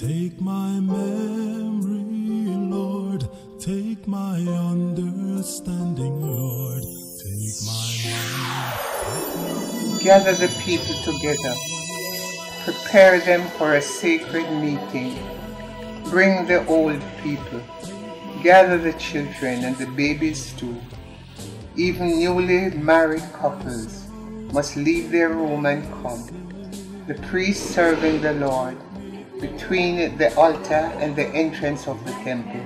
Take my memory, Lord. Take my understanding, Lord. Take my mind. Gather the people together. Prepare them for a sacred meeting. Bring the old people. Gather the children and the babies too. Even newly married couples must leave their room and come. The priest serving the Lord between the altar and the entrance of the temple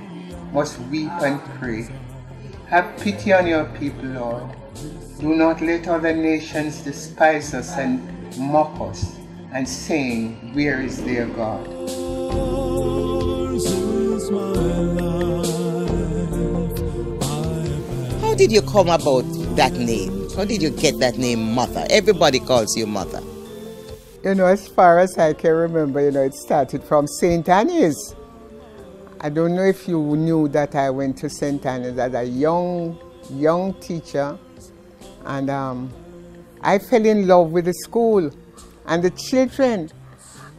must weep and pray. Have pity on your people, Lord. Do not let other nations despise us and mock us, and saying, where is their God? How did you come about that name? How did you get that name, Mother? Everybody calls you Mother. As far as I can remember, it started from St. Anne's. I don't know if you knew that I went to St. Anne's as a young teacher, and I fell in love with the school and the children,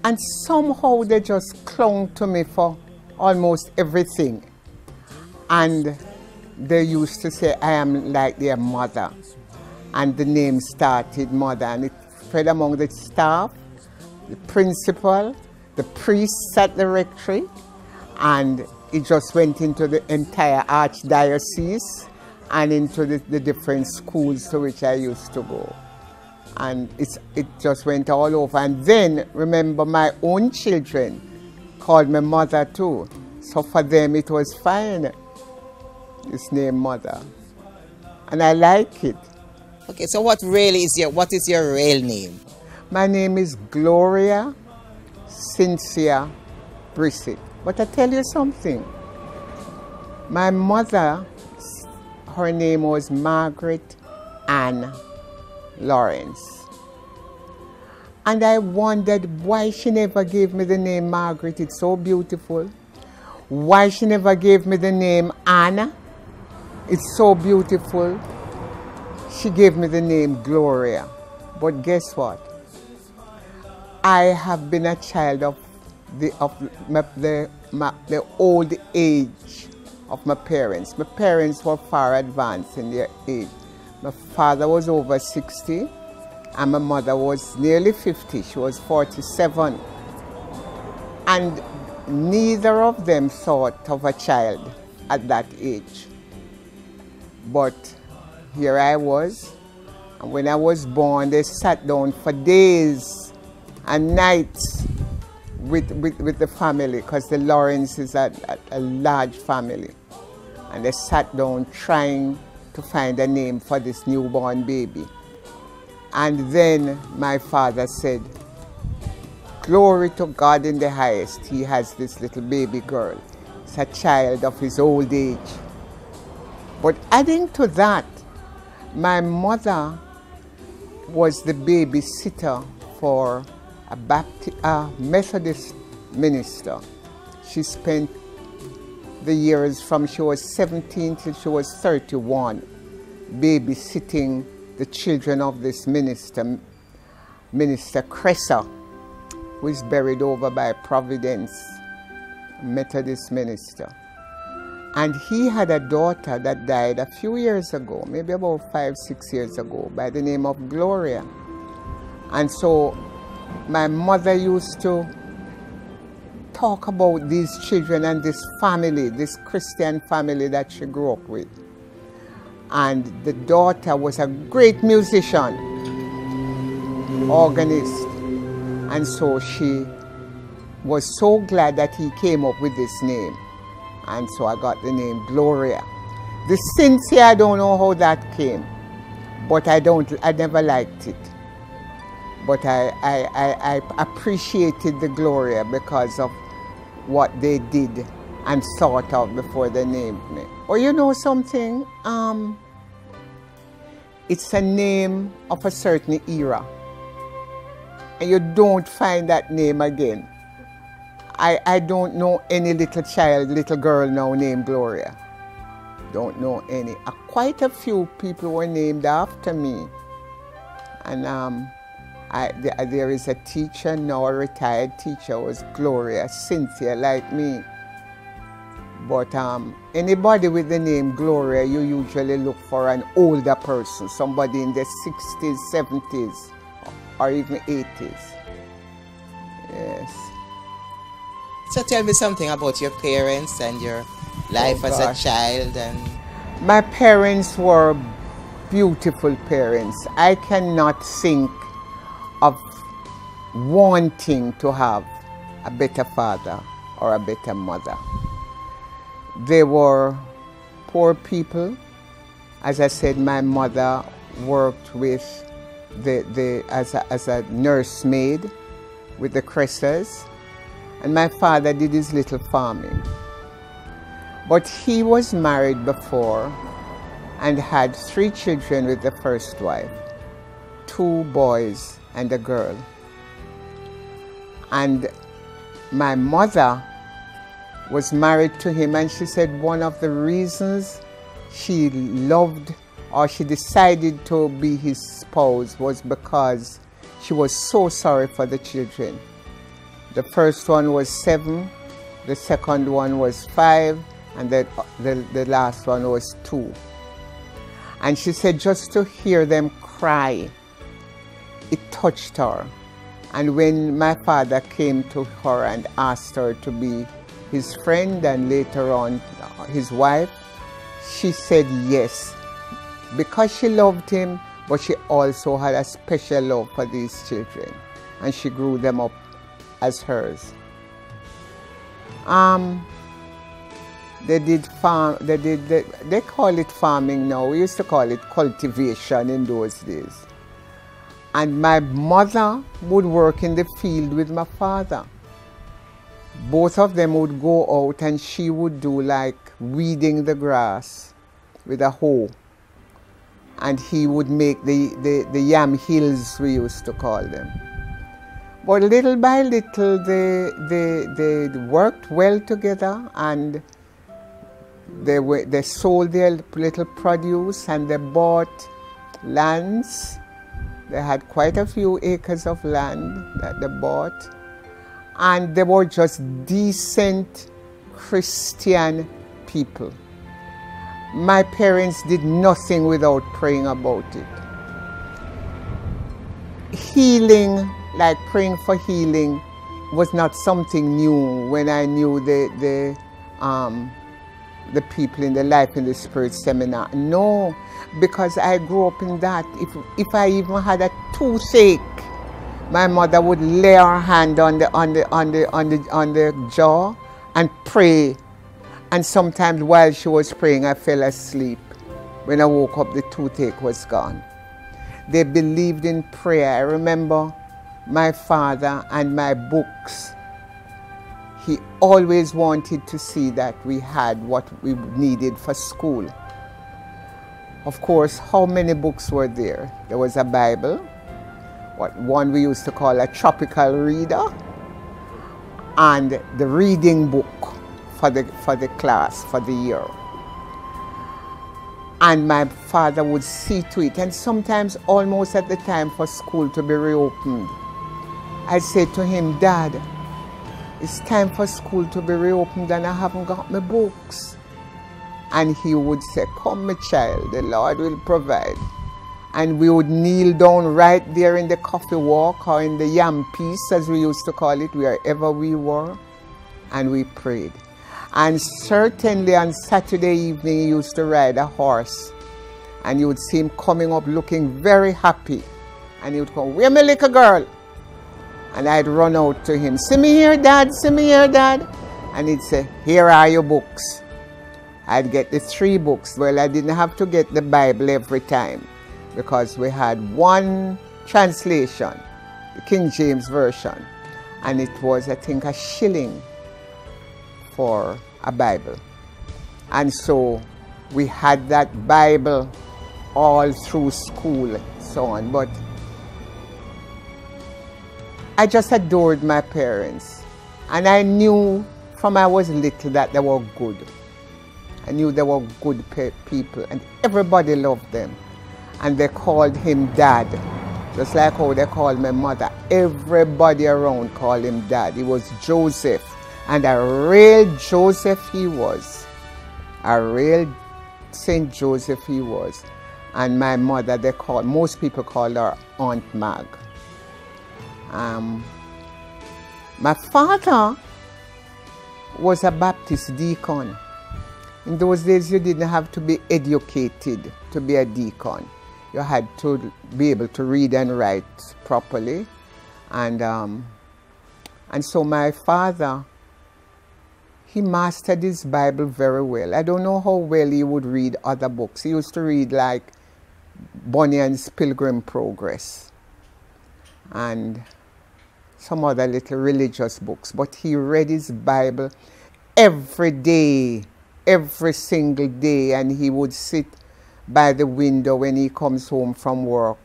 and somehow they just clung to me for almost everything. And they used to say I am like their mother, and the name started Mother, and it spread among the staff, the principal, the priests at the rectory, and it just went into the entire archdiocese and into the different schools to which I used to go. And it just went all over. And then, remember, my own children called me Mother too. So for them it was fine, this name Mother. And I like it. Okay, so what is your real name? My name is Gloria Cynthia Brissett. But I tell you something. My mother, her name was Margaret Ann Lawrence. And I wondered why she never gave me the name Margaret. It's so beautiful. Why she never gave me the name Anna. It's so beautiful. She gave me the name Gloria. But guess what? I have been a child of the old age of my parents. My parents were far advanced in their age. My father was over 60 and my mother was nearly 50. She was 47. And neither of them thought of a child at that age. But here I was, and when I was born, they sat down for days and nights with the family, because the Lawrence is a large family. And they sat down trying to find a name for this newborn baby. And then my father said, glory to God in the highest, he has this little baby girl. It's a child of his old age. But adding to that, my mother was the babysitter for a Methodist minister. She spent the years from she was 17 till she was 31 babysitting the children of this minister, Minister Cresser, who is buried over by Providence, Methodist minister. And he had a daughter that died a few years ago, maybe about 5-6 years ago, by the name of Gloria. And so my mother used to talk about these children and this family, this Christian family that she grew up with. And the daughter was a great musician, organist. And so she was so glad that he came up with this name. And so I got the name Gloria. The Cynthia, I don't know how that came, but I never liked it. But I appreciated the Gloria because of what they did and thought of before they named me. Or you know something? It's a name of a certain era. And you don't find that name again. I don't know any little girl now named Gloria. Don't know any. Quite a few people were named after me. And There is a teacher now, a retired teacher, was Gloria Cynthia, like me. But anybody with the name Gloria, you usually look for an older person, somebody in their 60s, 70s, or even 80s. Yes. So tell me something about your parents and your life as a child. My parents were beautiful parents. I cannot think of wanting to have a better father or a better mother. They were poor people. As I said, my mother worked with as a nursemaid with the Cressers, and my father did his little farming. But he was married before and had 3 children with the first wife, 2 boys and a girl. And my mother was married to him, and she said one of the reasons she loved or she decided to be his spouse was because she was so sorry for the children. The first one was 7, the second one was 5, and the last one was 2. And she said just to hear them cry, it touched her. And when my father came to her and asked her to be his friend and later on his wife, she said yes, because she loved him, but she also had a special love for these children, and she grew them up as hers. They did farm. They call it farming now. We used to call it cultivation in those days. And my mother would work in the field with my father. Both of them would go out, and she would do like weeding the grass with a hoe, and he would make the yam hills, we used to call them. But little by little they worked well together, and they sold their little produce, and they bought lands. They had quite a few acres of land that they bought. And they were just decent Christian people. My parents did nothing without praying about it. Healing, like praying for healing, was not something new when I knew the people in the Life in the Spirit seminar. No, because I grew up in that. If I even had a toothache, my mother would lay her hand on the jaw and pray. And sometimes while she was praying, I fell asleep. When I woke up, the toothache was gone. They believed in prayer. I remember my father and my books. He always wanted to see that we had what we needed for school. Of course, how many books were there? There was a Bible, one we used to call a tropical reader, and the reading book for the class, for the year. And my father would see to it, and sometimes almost at the time for school to be reopened, I'd say to him, Dad, it's time for school to be reopened and I haven't got my books. And he would say, come my child, the Lord will provide. And we would kneel down right there in the coffee walk or in the yam piece, as we used to call it, wherever we were, and we prayed. And certainly on Saturday evening, he used to ride a horse, and you would see him coming up looking very happy. And he would come, where my little girl? And I'd run out to him, see me here, Dad, see me here, Dad. And he'd say, here are your books. I'd get the 3 books. Well, I didn't have to get the Bible every time, because we had one translation, the King James Version, and it was, I think, a shilling for a Bible. And so we had that Bible all through school and so on. But I just adored my parents, and I knew from I was little that they were good. I knew they were good people, and everybody loved them. And they called him Dad. Just like how they call my mother. Everybody around called him Dad. He was Joseph. And a real Joseph he was. A real Saint Joseph he was. And my mother, most people call her Aunt Mag. My father was a Baptist deacon. In those days, you didn't have to be educated to be a deacon. You had to be able to read and write properly. And so my father, he mastered his Bible very well. I don't know how well he would read other books. He used to read like Bunyan's Pilgrim Progress and some other little religious books. But he read his Bible every day, every single day, and he would sit by the window when he comes home from work.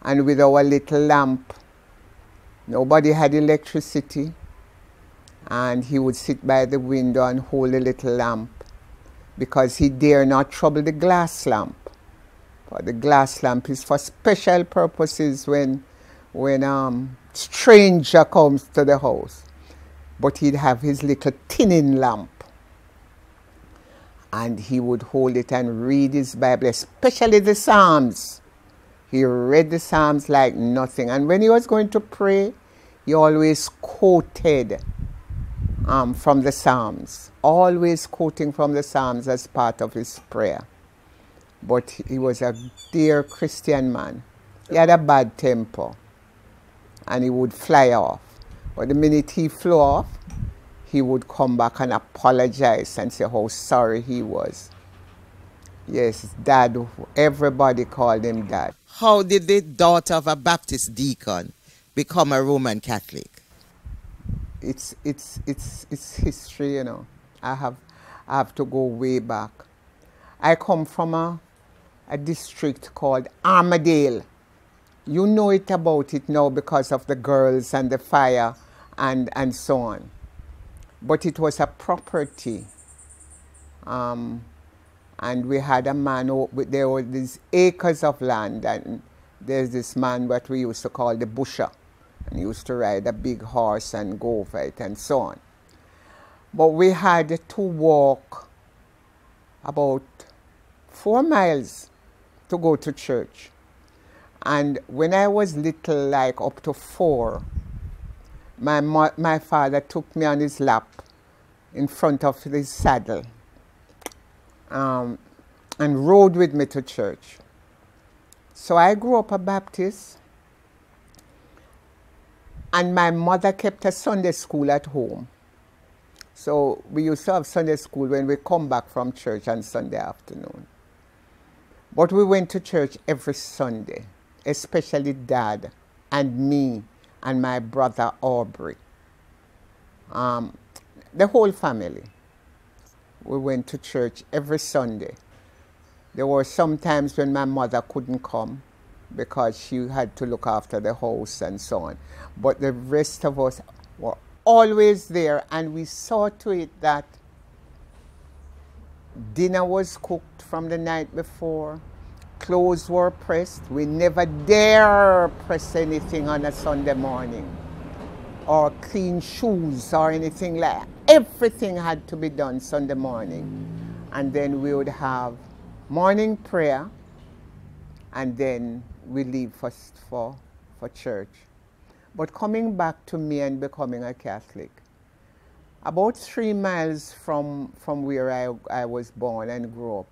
And with our little lamp, nobody had electricity, and he would sit by the window and hold a little lamp because he dare not trouble the glass lamp. But the glass lamp is for special purposes when stranger comes to the house. But he'd have his little tinning lamp, and he would hold it and read his Bible, especially the Psalms. He read the Psalms like nothing. And when he was going to pray, he always quoted from the Psalms, always quoting from the Psalms as part of his prayer. But he was a dear Christian man. He had a bad temper, and he would fly off. But the minute he flew off, he would come back and apologize and say how sorry he was. Yes, Dad, everybody called him Dad. How did the daughter of a Baptist deacon become a Roman Catholic? It's history, you know. I have to go way back. I come from a district called Armadale. You know about it now because of the girls and the fire and so on. But it was a property. And we had a man, there were these acres of land, and there's this man what we used to call the busher. And he used to ride a big horse and go over it and so on. But we had to walk about 4 miles to go to church. And when I was little, like up to 4, my father took me on his lap in front of his saddle and rode with me to church. So I grew up a Baptist, and my mother kept a Sunday school at home. So we used to have Sunday school when we come back from church on Sunday afternoon. But we went to church every Sunday, especially Dad and me and my brother Aubrey. The whole family. We went to church every Sunday. There were some times when my mother couldn't come because she had to look after the house and so on. But the rest of us were always there, and we saw to it that dinner was cooked from the night before, clothes were pressed. We never dare press anything on a Sunday morning, or clean shoes or anything like that. Everything had to be done Sunday morning. And then we would have morning prayer, and then we leave for church. But coming back to me and becoming a Catholic, about 3 miles from where I was born and grew up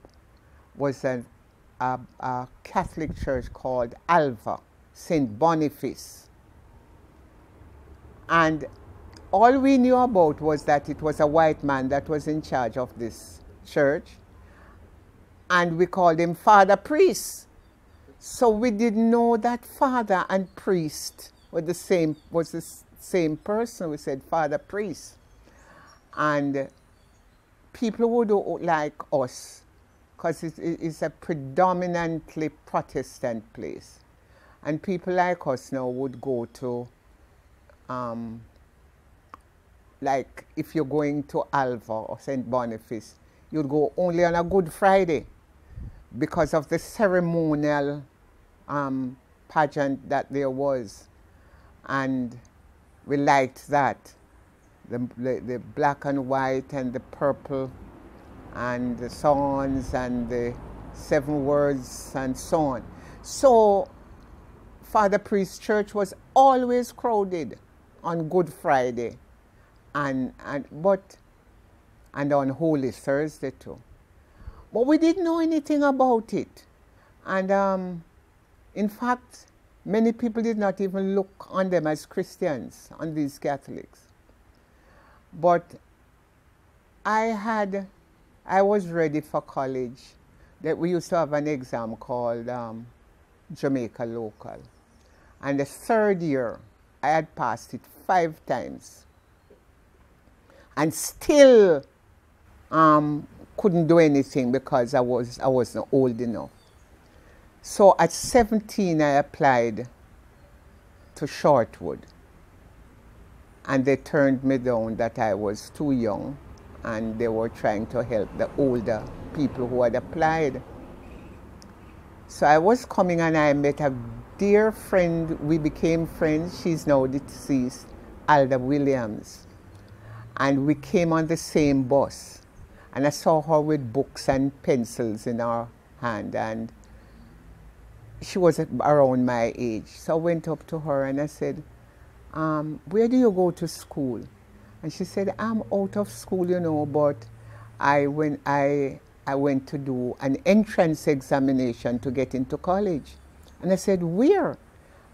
was a Catholic church called Alva, St. Boniface. And all we knew about was that it was a white man that was in charge of this church, and we called him Father Priest. So we didn't know that father and priest was the same person. We said Father Priest. And people would like us, because it's a predominantly Protestant place. And people like us now would go to, like if you're going to Alva or St. Boniface, you'd go only on a Good Friday because of the ceremonial pageant that there was, and we liked that. The black and white and the purple and the songs and the 7 words and so on. So Father Priest Church was always crowded on Good Friday and on Holy Thursday too. But we didn't know anything about it. And in fact, many people did not even look on them as Christians, on these Catholics. But I was ready for college. That we used to have an exam called Jamaica Local. And the 3rd year, I had passed it 5 times. And still couldn't do anything because I wasn't old enough. So at 17, I applied to Shortwood. And they turned me down that I was too young, and they were trying to help the older people who had applied. So I was coming and I met a dear friend. We became friends. She's now deceased, Alda Williams. And we came on the same bus. And I saw her with books and pencils in her hand. And she was around my age. So I went up to her and I said, where do you go to school? And she said, I'm out of school, you know, but I went to do an entrance examination to get into college. And I said, where?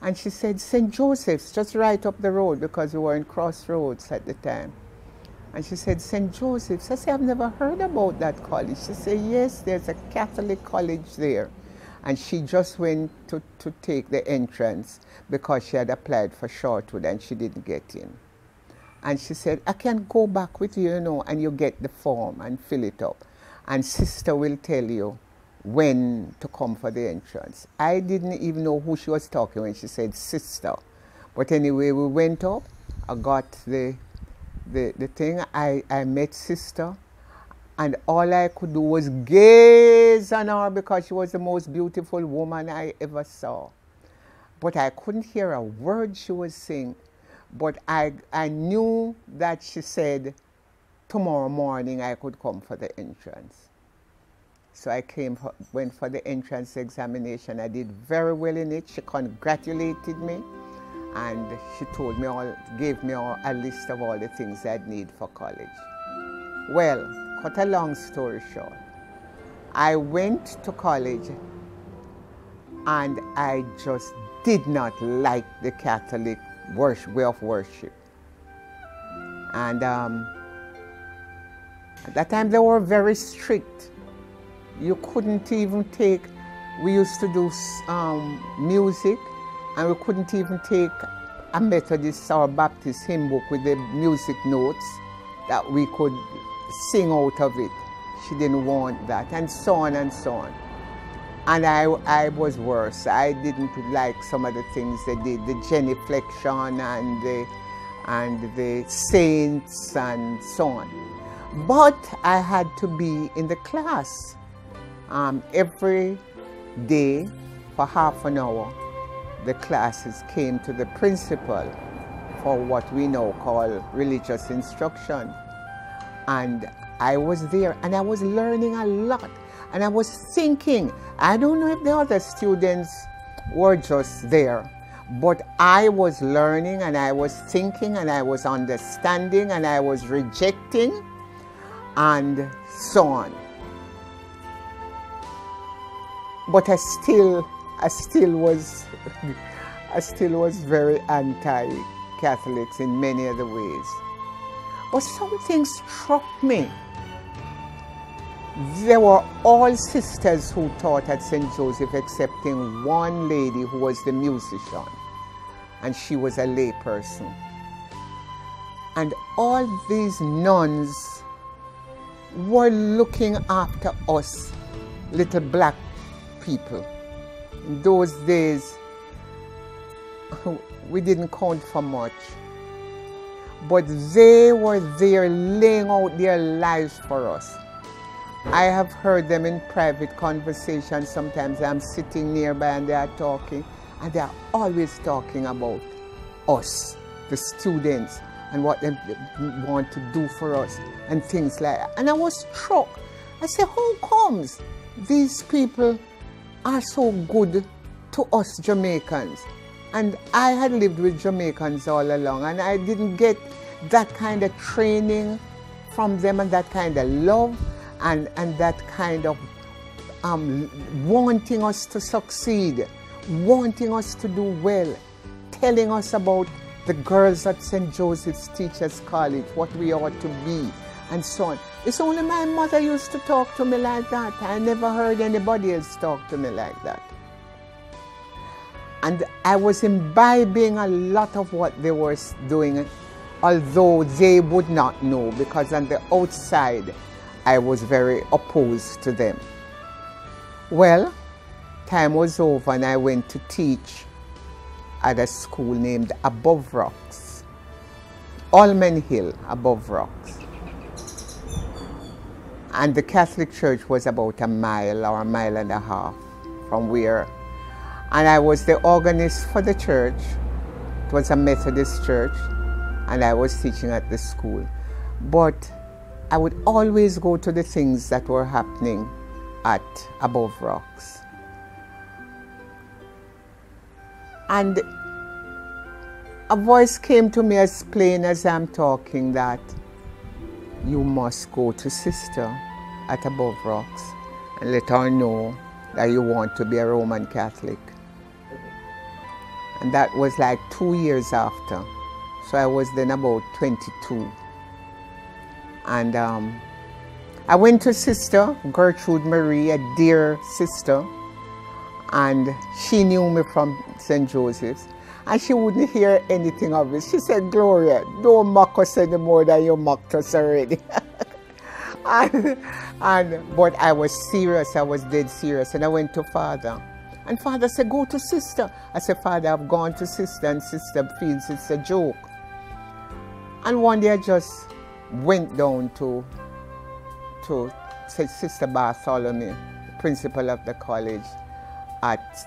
And she said, St. Joseph's, just right up the road, because we were in Crossroads at the time. And she said, St. Joseph's. I said, I've never heard about that college. She said, yes, there's a Catholic college there. And she just went to take the entrance because she had applied for Shortwood and she didn't get in. And she said, I can go back with you, you know, and you get the form and fill it up. And sister will tell you when to come for the entrance. I didn't even know who she was talking when she said sister. But anyway, we went up. I got the thing. I met sister. And all I could do was gaze on her because she was the most beautiful woman I ever saw. But I couldn't hear a word she was saying. But I knew that she said, tomorrow morning I could come for the entrance. So I went for the entrance examination. I did very well in it. She congratulated me. And she gave me a list of all the things I'd need for college. Well, cut a long story short, I went to college and I just did not like the Catholic way of worship. And at that time they were very strict. You couldn't even take, we used to do music, and we couldn't even take a Methodist or Baptist hymn book with the music notes that we could sing out of it. She didn't want that, and so on and so on. And I was worse. I didn't like some of the things they did, the genuflection and the saints and so on. But I had to be in the class every day for half an hour. The classes came to the principal for what we now call religious instruction. And I was there and I was learning a lot. And I was thinking, I don't know if the other students were just there, but I was learning and I was thinking and I was understanding and I was rejecting and so on. But I still was very anti-Catholics in many other ways. But something struck me. They were all sisters who taught at St. Joseph, excepting one lady who was the musician, and she was a lay person. And all these nuns were looking after us little black people. In those days, we didn't count for much, but they were there laying out their lives for us. I have heard them in private conversations. Sometimes I'm sitting nearby and they are talking, And they are always talking about us, the students, and what they want to do for us, and things like that. And I was struck. I said, how comes these people are so good to us Jamaicans? And I had lived with Jamaicans all along, and I didn't get that kind of training from them, and that kind of love, and that kind of wanting us to succeed, wanting us to do well, telling us about the girls at St. Joseph's Teachers College, what we ought to be, and so on. It's only my mother used to talk to me like that. I never heard anybody else talk to me like that. And I was imbibing a lot of what they were doing, although they would not know, because on the outside, I was very opposed to them. Well, time was over and I went to teach at a school named Above Rocks, Allman Hill, Above Rocks. And the Catholic Church was about a mile or a mile and a half from where. And I was the organist for the church. It was a Methodist church, and I was teaching at the school. But I would always go to the things that were happening at Above Rocks. And a voice came to me as plain as I'm talking that you must go to Sister at Above Rocks and let her know that you want to be a Roman Catholic. And that was like 2 years after. So I was then about 22. And I went to Sister Gertrude Marie, a dear sister, and she knew me from St. Joseph's, and she wouldn't hear anything of it. She said, Gloria, don't mock us any more than you mocked us already. But I was serious, I was dead serious, and I went to Father. And Father said, go to Sister. I said, Father, I've gone to Sister, and Sister feels it's a joke. And one day I just went down to Sister Bartholomew, principal of the college at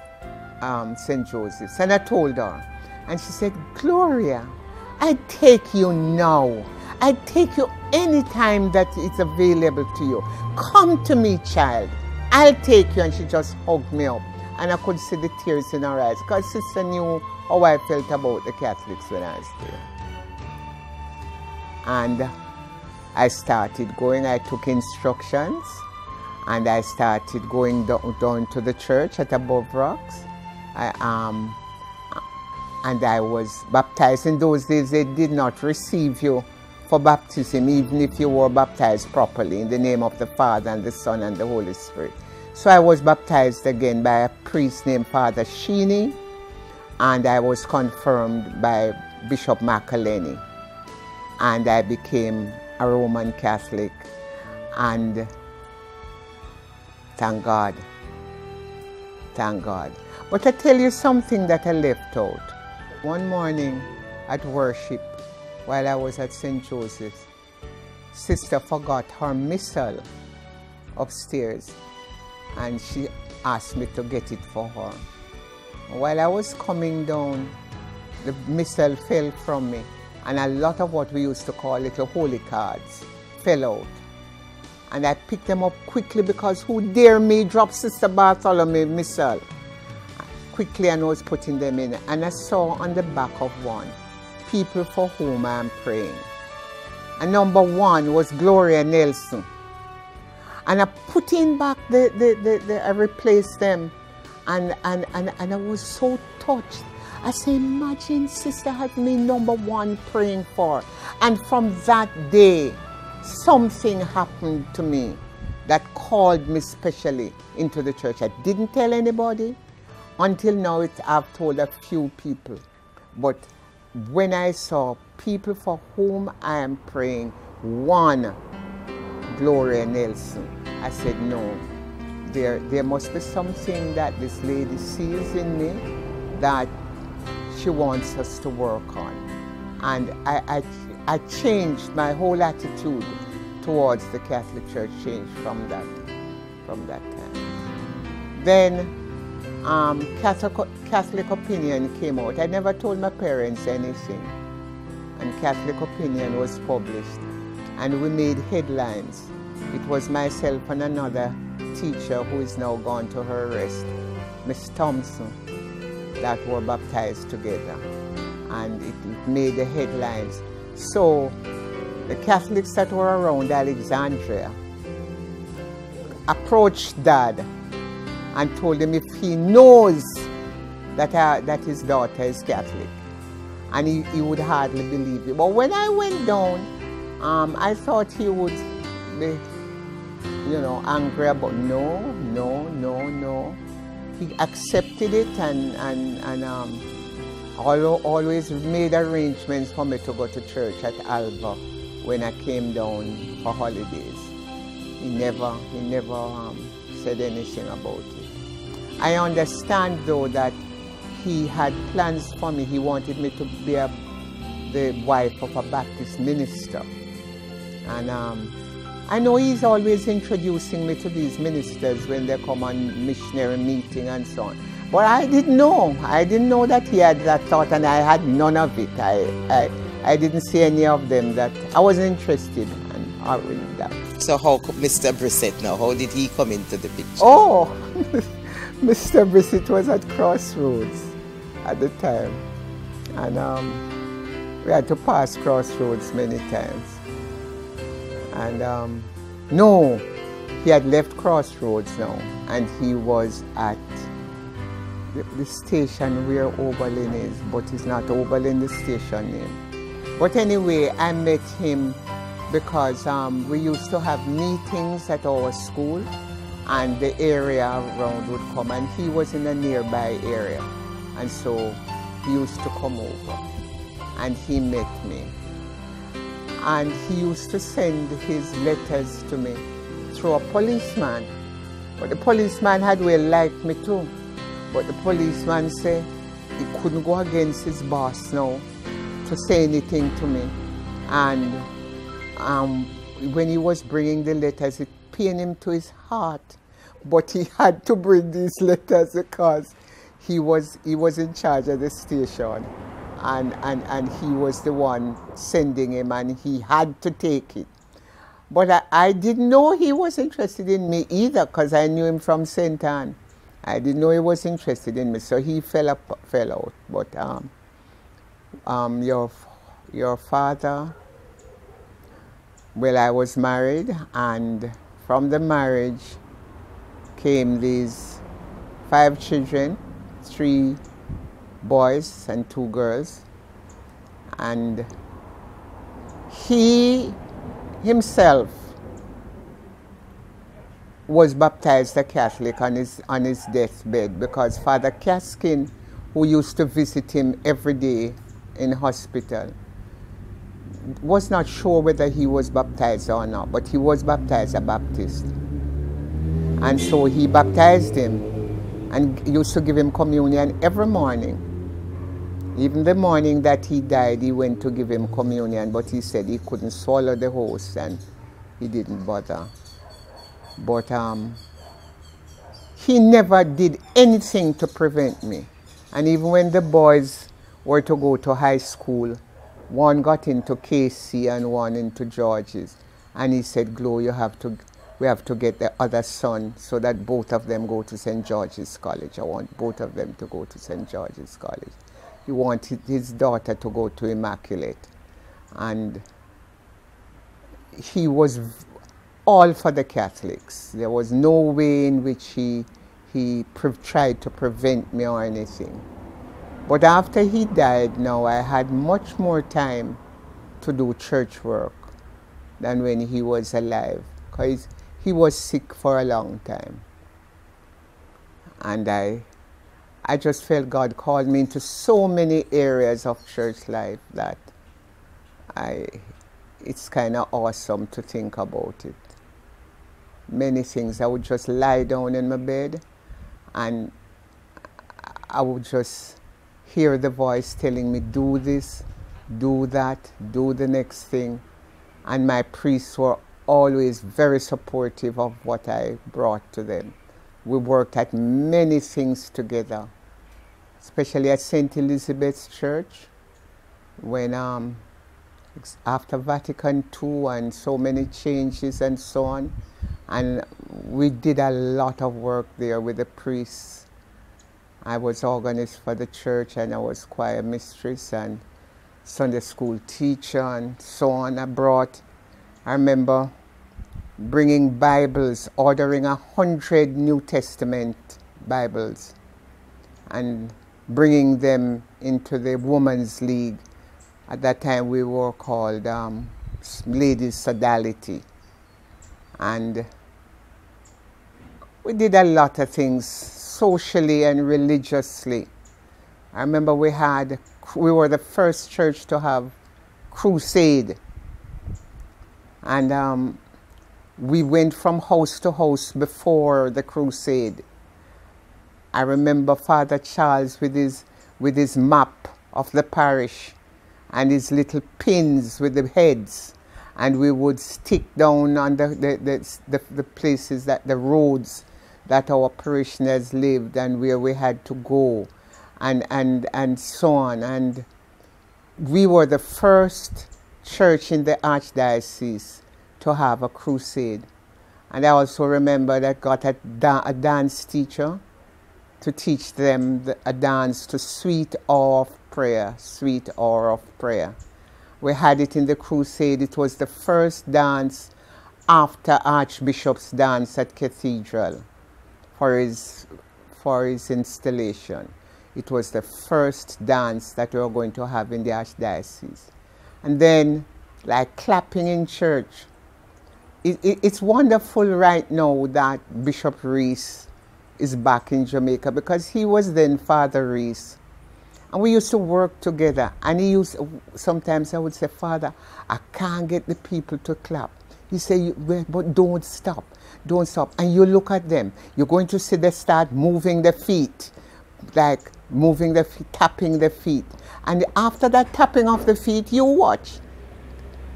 St. Joseph's, and I told her, and she said, Gloria, I take you now. I take you anytime that it's available to you. Come to me, child. I'll take you. And she just hugged me up, and I could see the tears in her eyes, because Sister knew how I felt about the Catholics when I was there. And I started going. I took instructions, and I started going down to the church at Above Rocks. And I was baptized. In those days, they did not receive you for baptism, even if you were baptized properly in the name of the Father and the Son and the Holy Spirit. So I was baptized again by a priest named Father Sheeny, and I was confirmed by Bishop McElhenney. And I became a Roman Catholic, and thank God. Thank God. But I tell you something that I left out. One morning at worship, while I was at St. Joseph's, Sister forgot her missal upstairs, and she asked me to get it for her. While I was coming down, the missal fell from me, and a lot of what we used to call little holy cards fell out. And I picked them up quickly, because who dare me drop Sister Bartholomew missal? Quickly, and I was putting them in, and I saw on the back of one, people for whom I am praying. And number one was Gloria Nelson. And I put in back I replaced them, and I was so touched. I said, imagine Sister had me number one praying for. And from that day, something happened to me that called me specially into the church. I didn't tell anybody. Until now, I've told a few people. But when I saw people for whom I am praying, one, Gloria Nelson, I said, no, there must be something that this lady sees in me that she wants us to work on. And I changed my whole attitude towards the Catholic Church, changed from that time. Then Catholic Opinion came out. I never told my parents anything. And Catholic Opinion was published. And we made headlines. It was myself and another teacher who is now gone to her rest, Miss Thompson, that were baptized together. And it made the headlines. So the Catholics that were around Alexandria approached Dad and told him if he knows that his daughter is Catholic, and he would hardly believe it. But when I went down, I thought he would be, angry, but no. He accepted it and always made arrangements for me to go to church at Alba when I came down for holidays. He never said anything about it. I understand though that he had plans for me. He wanted me to be the wife of a Baptist minister. And I know he's always introducing me to these ministers when they come on missionary meeting and so on. But I didn't know. I didn't know that he had that thought, and I had none of it. I didn't see any of them that I wasn't interested in arguing that. So how Mr. Brissett now, how did he come into the picture? Oh, Mr. Brissett was at Crossroads at the time. And we had to pass Crossroads many times. And no, he had left Crossroads now, and he was at the station where Oberlin is, but it's not Oberlin, the station name. But anyway, I met him because we used to have meetings at our school, and the area around would come, and he was in a nearby area, and so he used to come over, and he met me. And he used to send his letters to me through a policeman. But the policeman had well liked me too. But the policeman said he couldn't go against his boss now to say anything to me. And when he was bringing the letters, it pained him to his heart. But he had to bring these letters because he was in charge of the station. And he was the one sending him, and he had to take it. But I didn't know he was interested in me either, because I knew him from St. Anne. I didn't know he was interested in me, so he fell out. But your father, well, I was married, and from the marriage came these 5 children, 3 boys and 2 girls, and he himself was baptized a Catholic on his deathbed, because Father Caskin, who used to visit him every day in hospital, was not sure whether he was baptized or not, but he was baptized a Baptist. And so he baptized him and used to give him communion every morning. Even the morning that he died, he went to give him communion, but he said he couldn't swallow the host and he didn't bother. But he never did anything to prevent me. And even when the boys were to go to high school, one got into KC and one into George's. And he said, Glo, we have to get the other son so that both of them go to St. George's College. I want both of them to go to St. George's College. He wanted his daughter to go to Immaculate. And he was all for the Catholics. There was no way in which he tried to prevent me or anything. But after he died, now I had much more time to do church work than when he was alive, because he was sick for a long time. And I just felt God called me into so many areas of church life that it's kind of awesome to think about it. Many things. I would just lie down in my bed and I would just hear the voice telling me, do this, do that, do the next thing. And my priests were always very supportive of what I brought to them. we worked at many things together, especially at St. Elizabeth's Church, when after Vatican II and so many changes and so on. And we did a lot of work there with the priests. I was organist for the church, and I was choir mistress and Sunday school teacher and so on. I remember bringing Bibles, ordering 100 New Testament Bibles and bringing them into the Women's League. At that time we were called Ladies Sodality. And we did a lot of things socially and religiously. I remember we were the first church to have crusade. And we went from house to house before the crusade. I remember Father Charles with his map of the parish and his little pins with the heads, and we would stick down on the places, the roads that our parishioners lived and where we had to go, and so on. And we were the first church in the archdiocese to have a crusade. And I also remember that got a dance teacher to teach them a dance to Sweet Hour of Prayer, Sweet Hour of Prayer. We had it in the crusade. It was the first dance after Archbishop's dance at Cathedral for his installation. It was the first dance that we were going to have in the archdiocese. And then, like clapping in church. It's wonderful right now that Bishop Reese is back in Jamaica, because he was then Father Reese. And we used to work together. And sometimes I would say, Father, I can't get the people to clap. He said, but don't stop. Don't stop. And you look at them. You're going to see they start moving their feet, like moving their feet, tapping their feet. And after that tapping of the feet, you watch.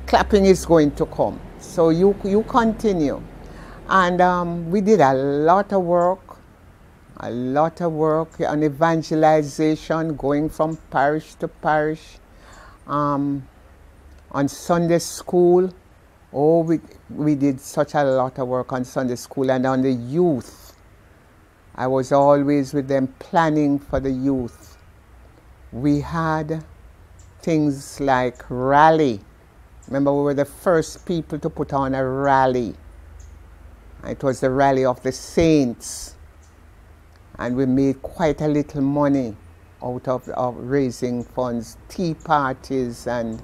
Clapping is going to come. So you continue. And we did a lot of work on evangelization, going from parish to parish. On Sunday school, we did such a lot of work on Sunday school. And on the youth, I was always with them planning for the youth. We had things like rally. Remember, we were the first people to put on a rally. It was the Rally of the Saints. And we made quite a little money out of raising funds, tea parties, and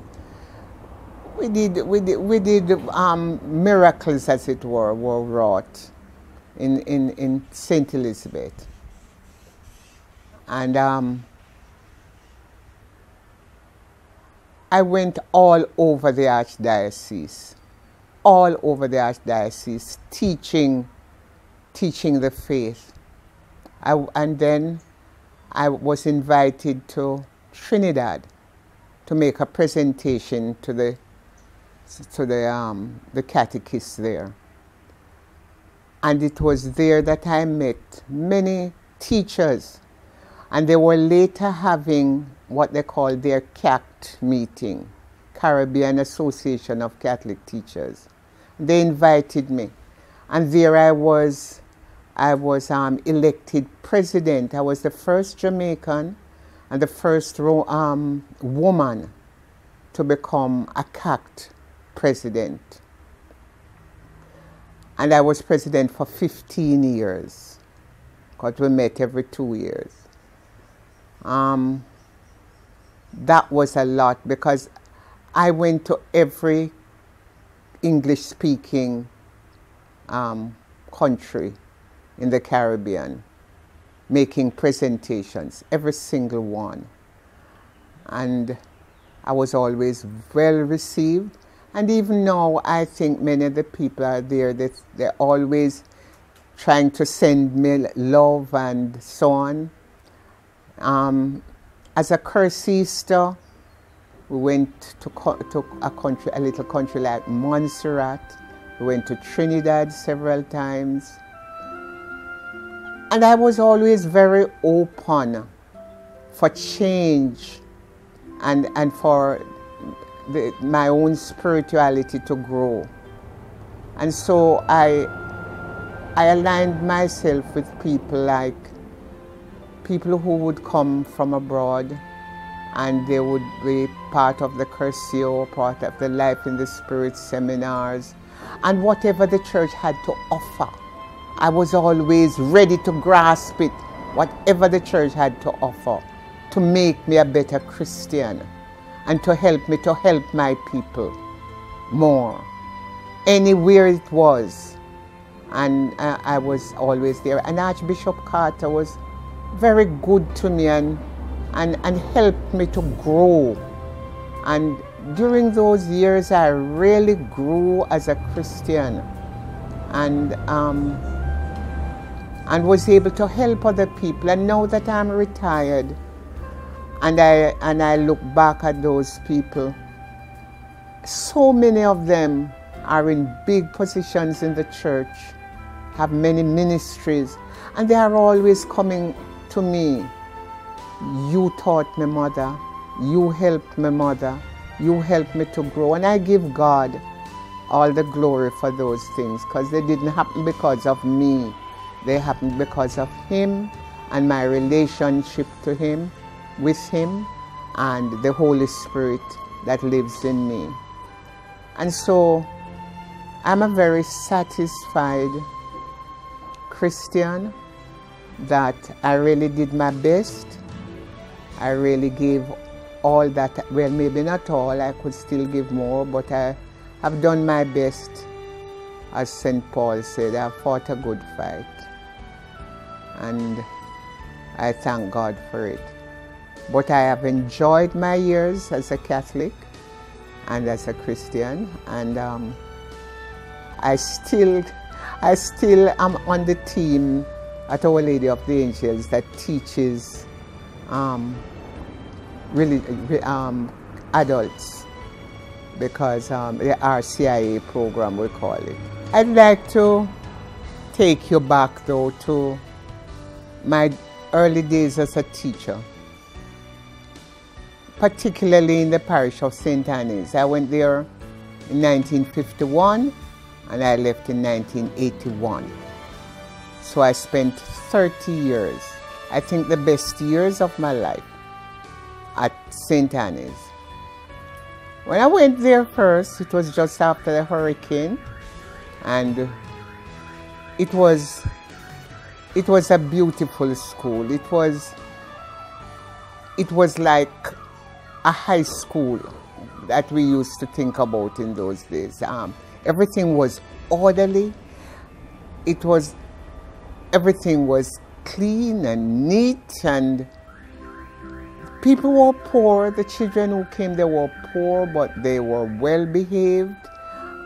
we did miracles, as it were wrought in St. Elizabeth. And I went all over the archdiocese, teaching the faith. And then I was invited to Trinidad to make a presentation to the catechists there. And it was there that I met many teachers, and they were later having what they call their CACT meeting, Caribbean Association of Catholic Teachers. They invited me, and there I was elected president. I was the first Jamaican and the first woman to become a CACT president. And I was president for 15 years, because we met every 2 years. That was a lot, because I went to every English-speaking country in the Caribbean, making presentations, every single one. And I was always well received. And even now, I think many of the people are there, they're always trying to send me love and so on. As a Cursista, we went to a little country like Montserrat. We went to Trinidad several times. And I was always very open for change and for my own spirituality to grow. And so I aligned myself with people like people who would come from abroad, and they would be part of the Curcio, part of the Life in the Spirit seminars, and whatever the church had to offer. I was always ready to grasp it, whatever the church had to offer, to make me a better Christian and to help me to help my people more, anywhere it was. And I was always there. And Archbishop Carter was very good to me and helped me to grow. And during those years, I really grew as a Christian and was able to help other people. And now that I'm retired, and I look back at those people, so many of them are in big positions in the church, have many ministries, and they are always coming to me. You taught me, Mother. You helped me, Mother. You helped me to grow. And I give God all the glory for those things, because they didn't happen because of me. They happened because of Him and my relationship to Him, with Him, and the Holy Spirit that lives in me. And so I'm a very satisfied Christian, that I really did my best. I really gave all that, well, maybe not all, I could still give more, but I have done my best. As St. Paul said, I fought a good fight. And I thank God for it. But I have enjoyed my years as a Catholic and as a Christian, and I still am on the team at Our Lady of the Angels that teaches adults, because the RCIA program, we call it. I'd like to take you back though to my early days as a teacher, particularly in the parish of St. Anne's. I went there in 1951 and I left in 1981. So I spent 30 years, I think the best years of my life, at St. Anne's. When I went there first, it was just after the hurricane, and it was a beautiful school. It was like a high school that we used to think about in those days. Everything was orderly. Everything was clean and neat, and people were poor. The children who came, they were poor, but they were well behaved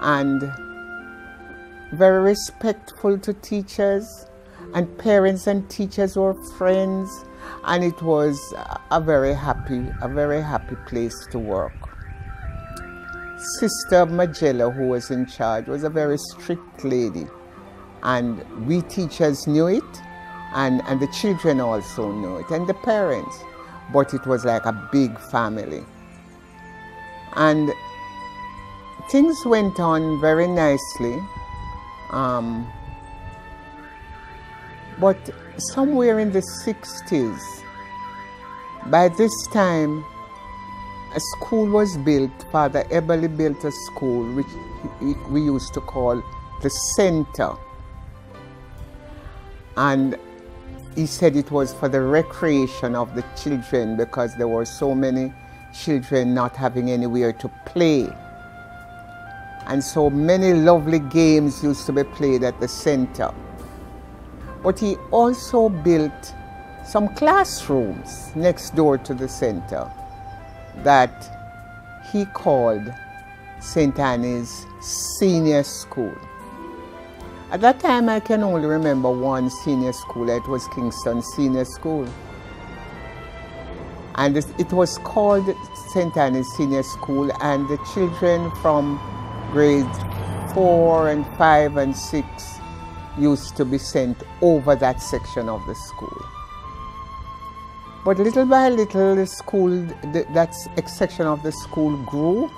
and very respectful to teachers, and parents and teachers were friends, and it was a very happy place to work. Sister Magella, who was in charge, was a very strict lady, and we teachers knew it, and the children also knew it, and the parents. But it was like a big family. And things went on very nicely. But somewhere in the 60s, by this time, a school was built. Father Eberly built a school, which we used to call the Center. And he said it was for the recreation of the children, because there were so many children not having anywhere to play. And so many lovely games used to be played at the Center. But he also built some classrooms next door to the Center that he called St. Anne's Senior School. At that time, I can only remember one senior school. It was Kingston Senior School. And it was called St. Anne's Senior School, and the children from grades 4 and 5 and 6 used to be sent over that section of the school. But little by little, the school, that section of the school grew,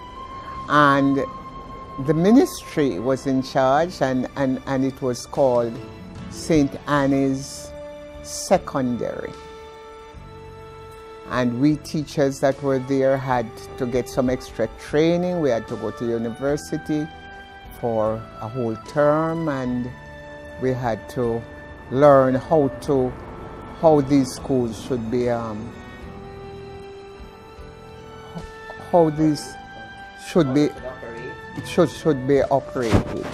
and the ministry was in charge, and it was called St. Anne's Secondary. And we teachers that were there had to get some extra training. We had to go to university for a whole term, and we had to learn how these schools should be, should be operated.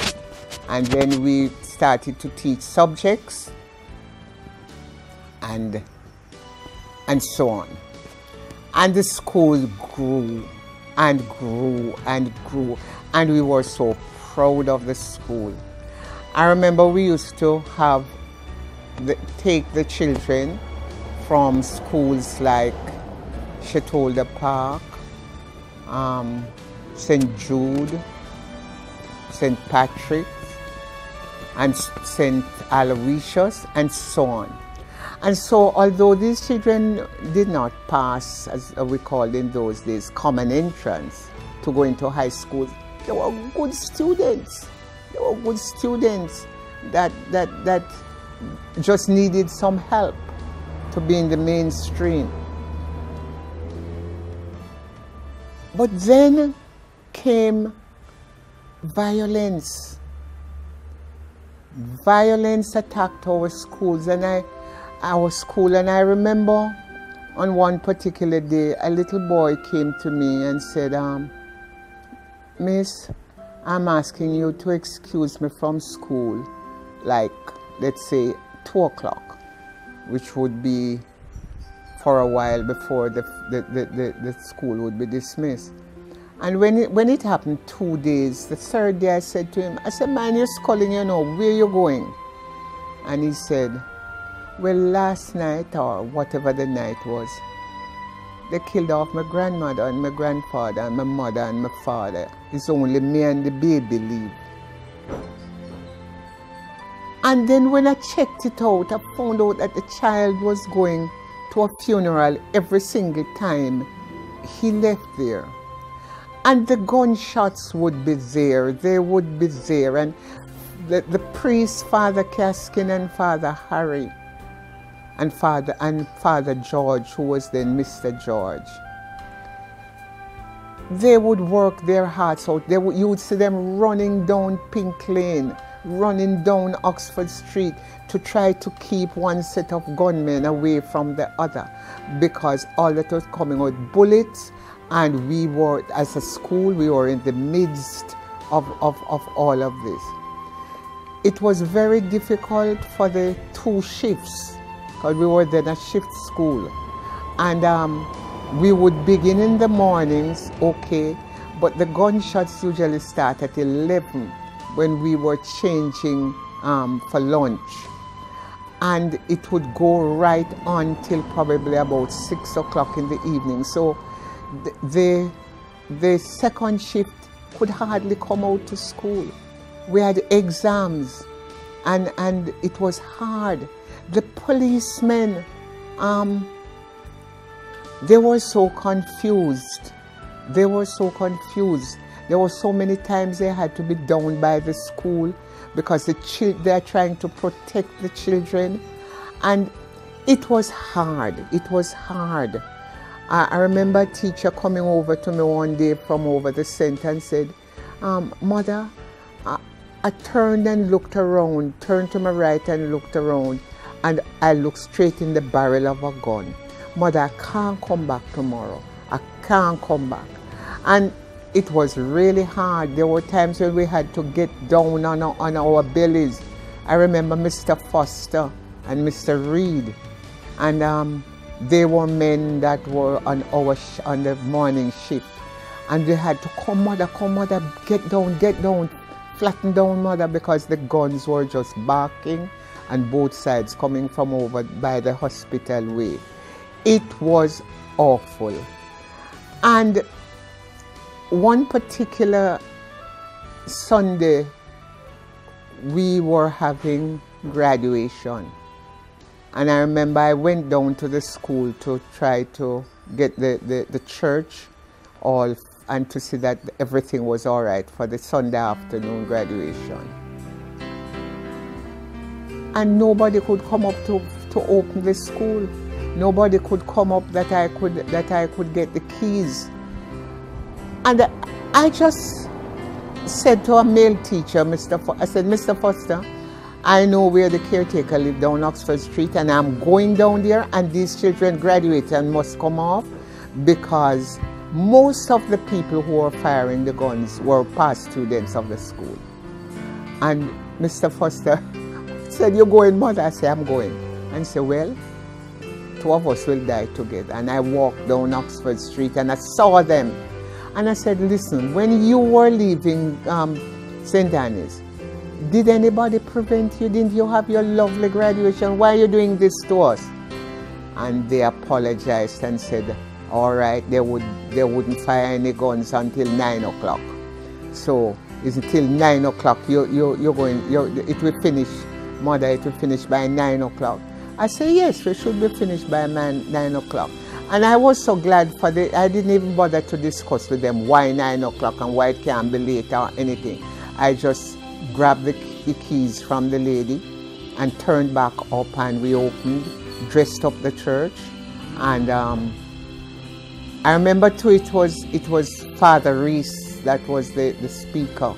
And then we started to teach subjects and so on. And the school grew and grew and grew, and we were so proud of the school. I remember we used to have take the children from schools like Chatolda Park, St. Jude, St. Patrick's, and St. Aloysius, and so on. And so, although these children did not pass, as we called in those days, common entrance to go into high school, they were good students. They were good students that just needed some help to be in the mainstream. But then came violence. Violence attacked our schools, and I remember on one particular day, a little boy came to me and said, Miss, I'm asking you to excuse me from school, like, let's say, 2 o'clock, which would be for a while before the school would be dismissed. And when it happened 2 days, the third day I said to him, I said, man, you're calling, you know, where you going? And he said, well, last night, or whatever the night was, they killed off my grandmother and my grandfather and my mother and my father. It's only me and the baby live. And then when I checked it out, I found out that the child was going to a funeral every single time he left there. And the gunshots would be there, they would be there. And the priests, Father Caskin and Father Harry, and Father George, who was then Mr. George, they would work their hearts out. You would see them running down Pink Lane, running down Oxford Street to try to keep one set of gunmen away from the other, because all that was coming out bullets, and we were, as a school, we were in the midst of all of this. It was very difficult for the 2 shifts, because we were then a shift school, and we would begin in the mornings, okay, but the gunshots usually start at 11 when we were changing for lunch, and it would go right on till probably about 6 o'clock in the evening. So the second shift could hardly come out to school. We had exams, and it was hard. The policemen, they were so confused. There were so many times they had to be down by the school because they are trying to protect the children. And it was hard. It was hard. I remember a teacher coming over to me one day from over the center and said, Mother, I turned and looked around, turned to my right and looked around, and I looked straight in the barrel of a gun. Mother, I can't come back tomorrow. I can't come back. And it was really hard. There were times when we had to get down on our bellies. I remember Mr. Foster and Mr. Reed, and they were men that were on the morning shift, and they had to come, mother, get down, flatten down, mother, because the guns were just barking, and both sides coming from over by the hospital way. It was awful. And one particular Sunday, we were having graduation. And I remember I went down to the school to try to get the church all and to see that everything was all right for the Sunday afternoon graduation. And nobody could come up to open the school. Nobody could come up that I could get the keys. And I just said to a male teacher, I said, Mr. Foster, I know where the caretaker lives down Oxford Street, and I'm going down there, and these children graduate and must come off, because most of the people who were firing the guns were past students of the school. And Mr. Foster said, "You're going, mother?" I said, "I'm going." And he said, "Well, two of us will die together." And I walked down Oxford Street and I saw them. And I said, "Listen, when you were leaving St. Anne's, did anybody prevent you? Didn't you have your lovely graduation? Why are you doing this to us?" And they apologized and said, all right, they wouldn't fire any guns until 9 o'clock. So it's until 9 o'clock, it will finish, mother, it will finish by 9 o'clock. I say, yes, we should be finished by 9 o'clock. And I was so glad I didn't even bother to discuss with them why 9 o'clock and why it can't be late or anything. I just grabbed the keys from the lady and turned back up, and we opened, dressed up the church. And I remember too, it was Father Reese that was the speaker.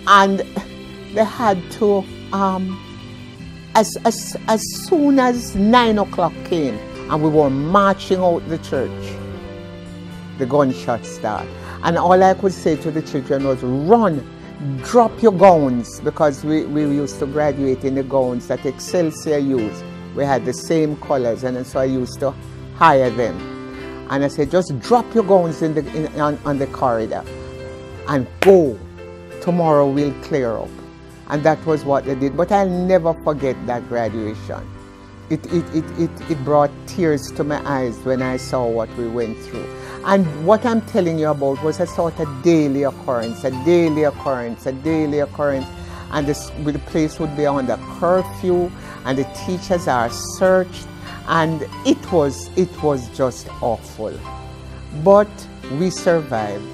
And they had to, as soon as 9 o'clock came and we were marching out the church, the gunshots started. And all I could say to the children was, run, drop your gowns, because we used to graduate in the gowns that Excelsior used. We had the same colors, and so I used to hire them. And I said, just drop your gowns on the corridor and go. Tomorrow we'll clear up. And that was what they did. But I'll never forget that graduation. It brought tears to my eyes when I saw what we went through. And what I'm telling you about was a sort of daily occurrence, a daily occurrence, a daily occurrence. And the place would be under curfew, and the teachers are searched, and it was just awful. But we survived.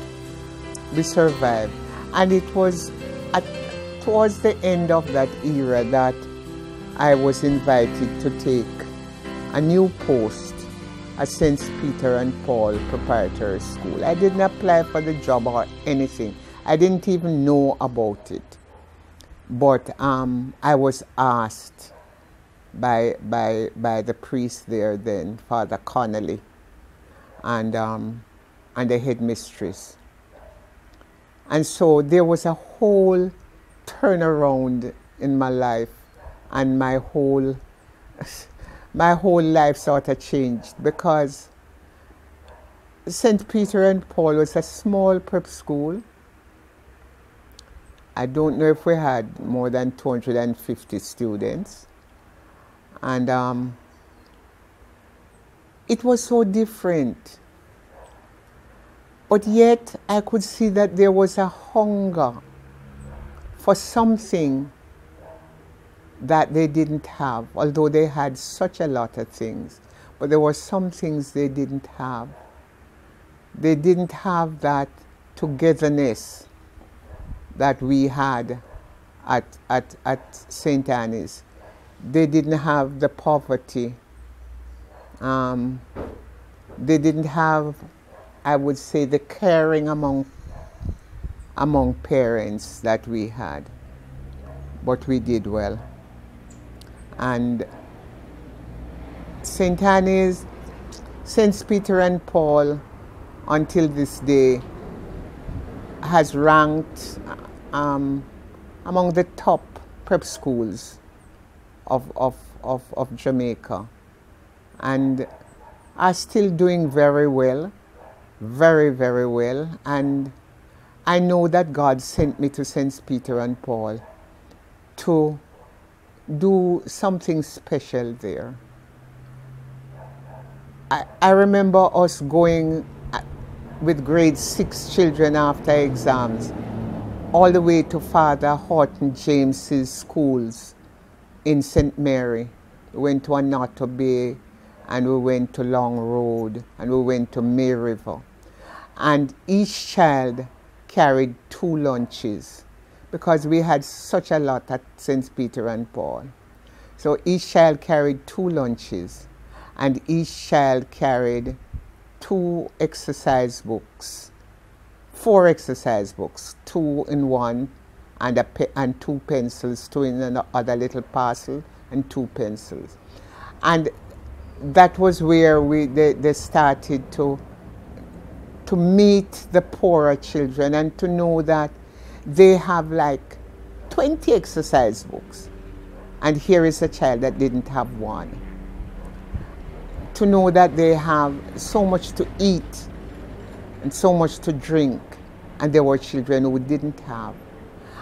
We survived. And it was towards the end of that era that I was invited to take a new post at St. Peter and Paul Preparatory School. I didn't apply for the job or anything. I didn't even know about it. But I was asked by the priest there then, Father Connolly, and the headmistress. And so there was a whole turnaround in my life, and my whole life sort of changed, because St. Peter and Paul was a small prep school. I don't know if we had more than 250 students. And it was so different. But yet I could see that there was a hunger for something that they didn't have, although they had such a lot of things. But there were some things they didn't have. They didn't have that togetherness that we had at St. Anne's. They didn't have the poverty. They didn't have, I would say, the caring among parents that we had. But we did well. And St. Anne's, St. Peter and Paul, until this day, has ranked among the top prep schools of Jamaica, and are still doing very well, very, very well. And I know that God sent me to St. Peter and Paul to do something special there. I remember us going with grade 6 children after exams all the way to Father Horton James's schools in St. Mary. We went to Onoto Bay, and we went to Long Road, and we went to May River. And each child carried 2 lunches because we had such a lot at St. Peter and Paul. So each child carried 2 lunches, and each child carried 2 exercise books, 4 exercise books, 2 in one, and 2 pencils, 2 in another little parcel, and 2 pencils. And that was where they started to meet the poorer children and to know that they have like 20 exercise books, and here is a child that didn't have one. To know that they have so much to eat and so much to drink, and there were children who didn't have.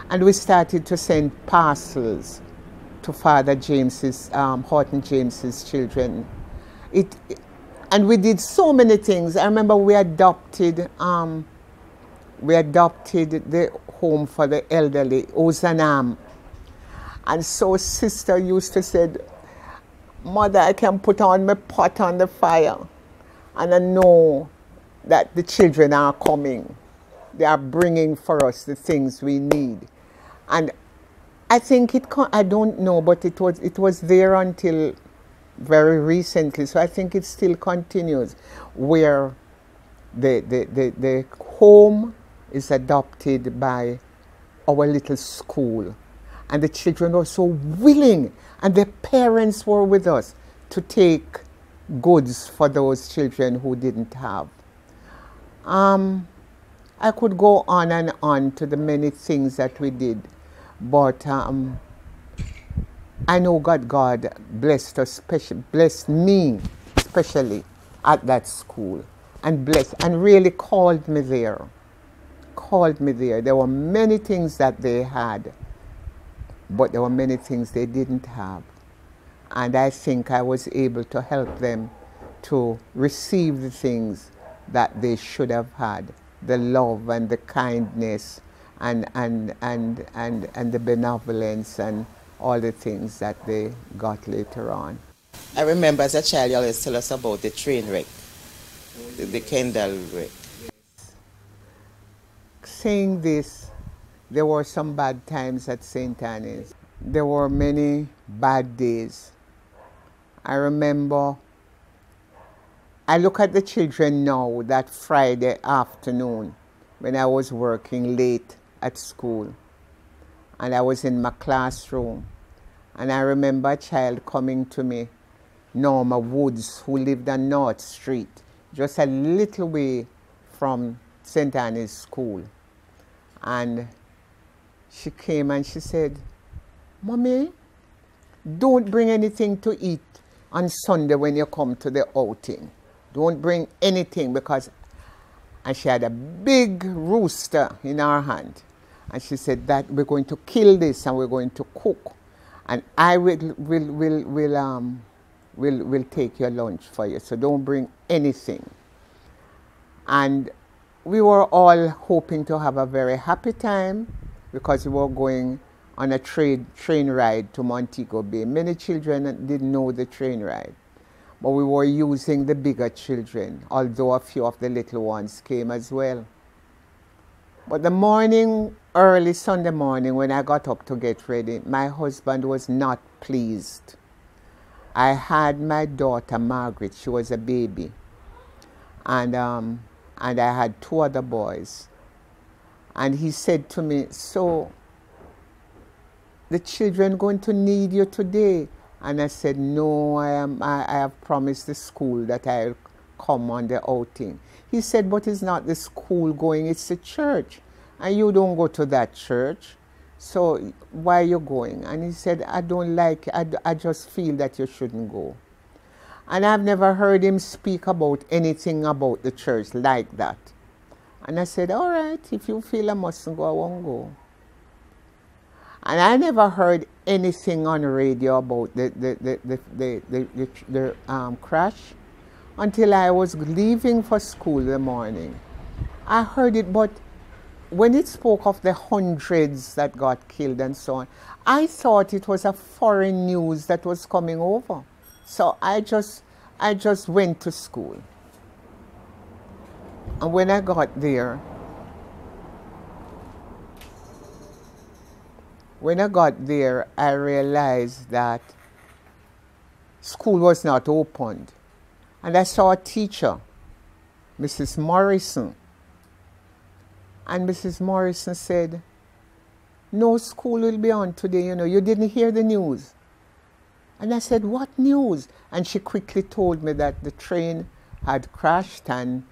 And we started to send parcels to Father James's, Horton James's children. And we did so many things. I remember we adopted the home for the elderly, Ozanam. And so sister used to say, Mother, I can put on my pot on the fire, and I know that the children are coming. They are bringing for us the things we need. And I think I don't know, but it was there until very recently, so I think it still continues, where the home is adopted by our little school, and the children were so willing, and their parents were with us to take goods for those children who didn't have. I could go on and on to the many things that we did, but I know God blessed us, blessed me especially at that school, and really called me there. There were many things that they had, but there were many things they didn't have. And I think I was able to help them to receive the things that they should have had, the love and the kindness and the benevolence and all the things that they got later on. I remember as a child you always tell us about the train wreck, the Kendall wreck. Saying this, there were some bad times at St. Anne's. There were many bad days. I remember, I look at the children now that Friday afternoon when I was working late at school, and I was in my classroom, and I remember a child coming to me, Norma Woods, who lived on North Street, just a little way from St. Anne's School. And she came and she said, Mommy, don't bring anything to eat on Sunday when you come to the outing. Don't bring anything, because, and she had a big rooster in her hand. And she said that we're going to kill this and we're going to cook. And I will take your lunch for you. So don't bring anything. And we were all hoping to have a very happy time, because we were going on a train ride to Montego Bay. Many children didn't know the train ride, but we were using the bigger children, although a few of the little ones came as well. But the morning, early Sunday morning, when I got up to get ready, my husband was not pleased. I had my daughter, Margaret, she was a baby, and I had 2 other boys. And he said to me, so the children going to need you today? And I said, no, I have promised the school that I'll come on the outing. He said, but it's not the school going, it's the church. And you don't go to that church, so why are you going? And he said, I don't like it, I just feel that you shouldn't go. And I've never heard him speak about anything about the church like that. And I said, all right, if you feel I mustn't go, I won't go. And I never heard anything on the radio about the crash until I was leaving for school in the morning. I heard it, but when it spoke of the hundreds that got killed and so on, I thought it was a foreign news that was coming over. So I just went to school. And when I got there, I realized that school was not opened. And I saw a teacher, Mrs. Morrison. And Mrs. Morrison said, "No school will be on today, you know, you didn't hear the news." And I said, "What news?" And she quickly told me that the train had crashed and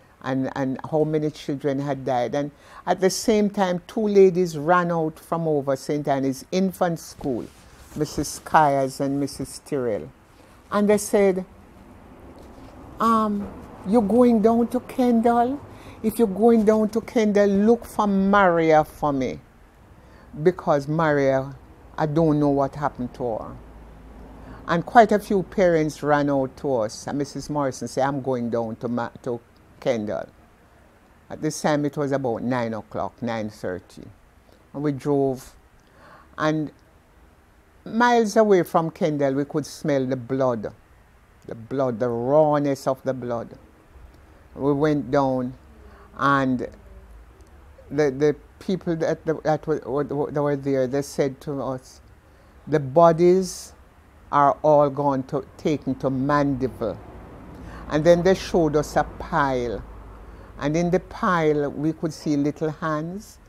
how many children had died. And at the same time, two ladies ran out from over St. Anne's infant school, Mrs. Kyers and Mrs. Tyrrell. And they said, "You're going down to Kendall? If you're going down to Kendall, look for Maria for me. Because Maria, I don't know what happened to her." And quite a few parents ran out to us. And Mrs. Morrison said, "I'm going down to Kendall." At this time, it was about 9 o'clock, 9:30. And we drove. And miles away from Kendall, we could smell the blood, the rawness of the blood. We went down, and the people that were there, they said to us, "The bodies are all taken to Mandeville." And then they showed us a pile. And in the pile, we could see little hands,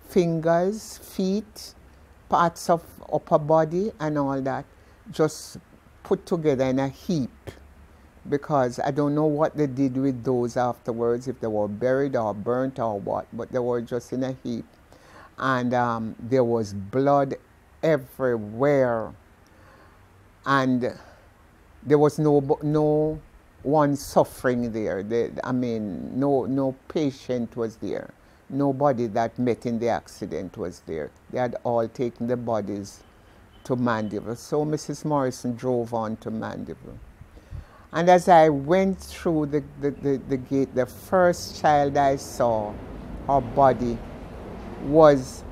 fingers, feet, parts of upper body and all that, just put together in a heap. Because I don't know what they did with those afterwards, if they were buried or burnt or what, but they were just in a heap. And there was blood everywhere. And there was no one suffering there. No patient was there. Nobody that met in the accident was there. They had all taken the bodies to Mandeville. So Mrs. Morrison drove on to Mandeville. And as I went through the gate, the first child I saw, her body, was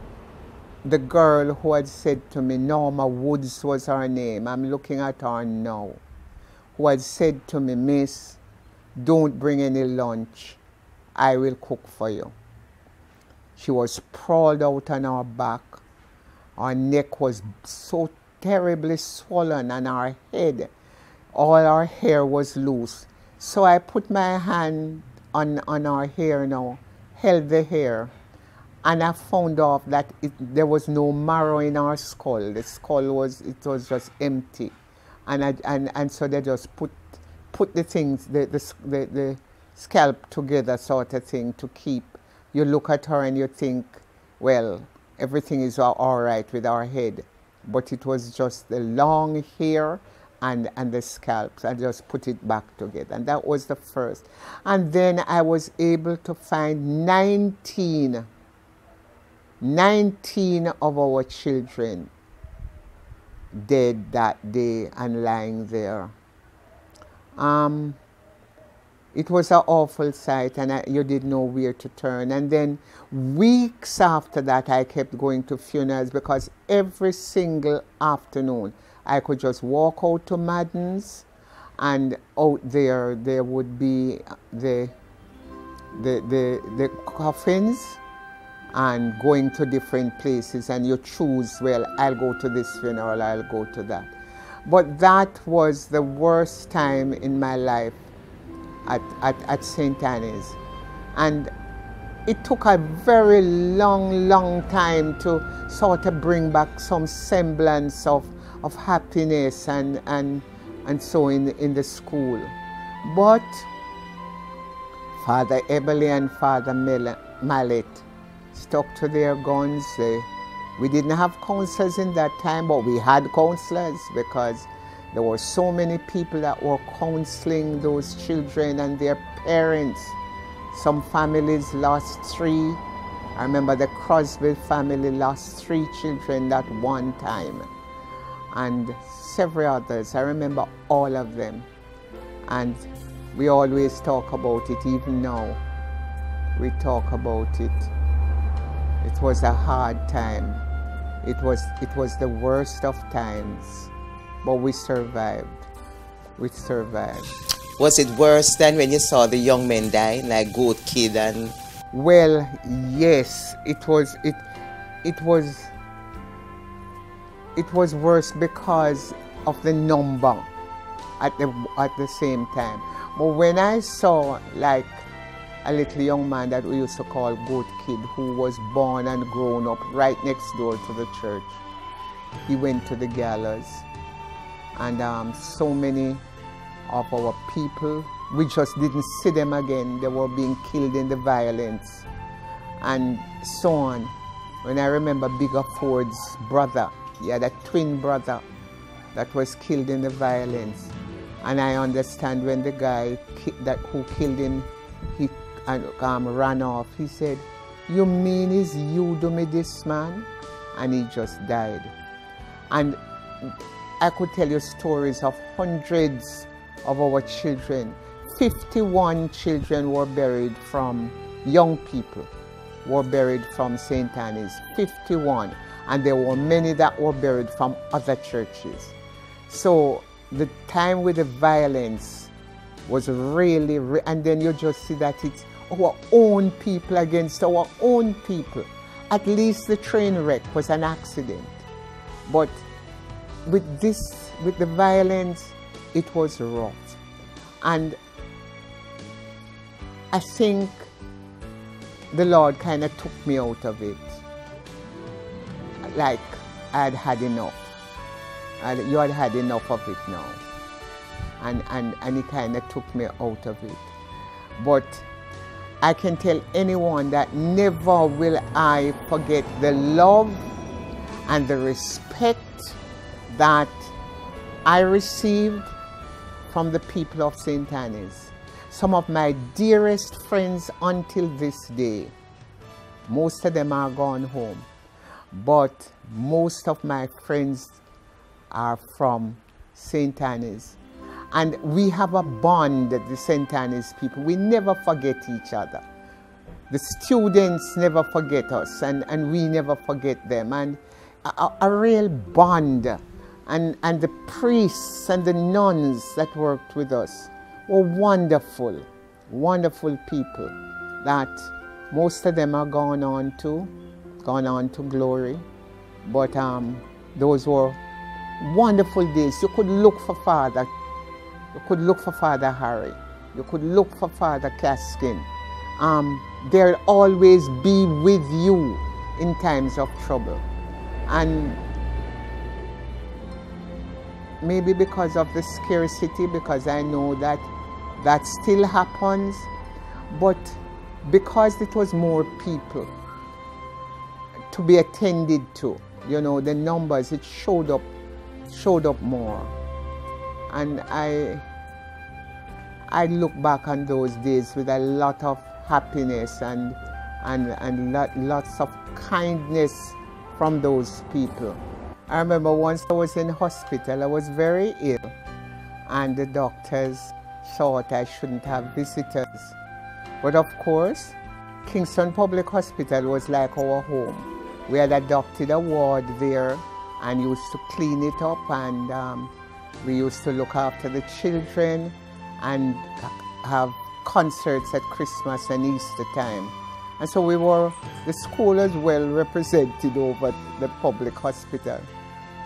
the girl who had said to me, Norma Woods was her name. I'm looking at her now. Who had said to me, "Miss, don't bring any lunch. I will cook for you." She was sprawled out on her back. Her neck was so terribly swollen, and her head, all her hair was loose. So I put my hand on her hair now, held the hair, and I found out that there was no marrow in her skull. The skull was just empty. And so they just put the things, the scalp together sort of thing to keep. You look at her and you think, well, everything is all right with our head. But it was just the long hair and the scalps. I just put it back together. And that was the first. And then I was able to find 19 of our children dead that day and lying there. It was an awful sight, and you didn't know where to turn. And then weeks after that, I kept going to funerals, because every single afternoon I could just walk out to Madden's, and out there would be the coffins, and going to different places, and you choose, well, I'll go to this funeral, I'll go to that. But that was the worst time in my life at St. Anne's. And it took a very long time to sort of bring back some semblance of happiness and so in the school. But Father Eberly and Father Mallet stuck to their guns. We didn't have counselors in that time, but we had counselors, because there were so many people that were counseling those children and their parents. Some families lost 3. I remember the Crosby family lost 3 children at one time, and several others. I remember all of them. And we always talk about it, even now. We talk about it. It was a hard time. It was the worst of times, but we survived. We survived. Was it worse than when you saw the young men die, like Goat Kid and? Well, yes, it was worse because of the number at the same time. But when I saw like a little young man that we used to call Goat Kid, who was born and grown up right next door to the church, he went to the gallows, and so many of our people, we just didn't see them again. They were being killed in the violence and so on. When I remember Bigger Ford's brother, he had a twin brother that was killed in the violence, and I understand when the guy who killed him, he ran off, he said, "You mean is you do me this, man?" And he just died. And I could tell you stories of hundreds of our children. 51 children were buried from, young people were buried from St. Annie's, 51. And there were many that were buried from other churches. So the time with the violence was really, and then you just see that it's our own people against our own people. At least the train wreck was an accident. But with the violence, it was rough. And I think the Lord kind of took me out of it. Like I'd had enough. You had had enough of it now. And He kind of took me out of it. But I can tell anyone that never will I forget the love and the respect that I received from the people of St. Annie's. Some of my dearest friends until this day, most of them are gone home, but most of my friends are from St. Annie's. And we have a bond, the St. Annie's people. We never forget each other. The students never forget us, and we never forget them. And a real bond. And the priests and the nuns that worked with us were wonderful, wonderful people that most of them are gone on to glory. But those were wonderful days. You could look for Father. You could look for Father Harry. You could look for Father Caskin. They'll always be with you in times of trouble. And maybe because of the scarcity, because I know that still happens, but because it was more people to be attended to, you know, the numbers, it showed up more. And I look back on those days with a lot of happiness and lots of kindness from those people. I remember once I was in hospital, I was very ill, and the doctors thought I shouldn't have visitors. But of course, Kingston Public Hospital was like our home. We had adopted a ward there and used to clean it up, and we used to look after the children and have concerts at Christmas and Easter time. And so the school was well represented over the public hospital.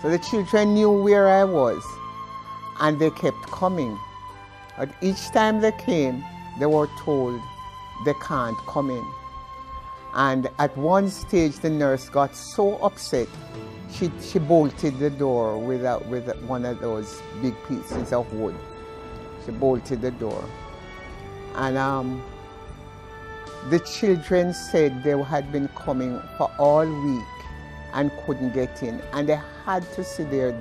So the children knew where I was, and they kept coming. But each time they came, they were told they can't come in. And at one stage, the nurse got so upset, she bolted the door with one of those big pieces of wood. She bolted the door. And the children said they had been coming for all week and couldn't get in, and they had to see their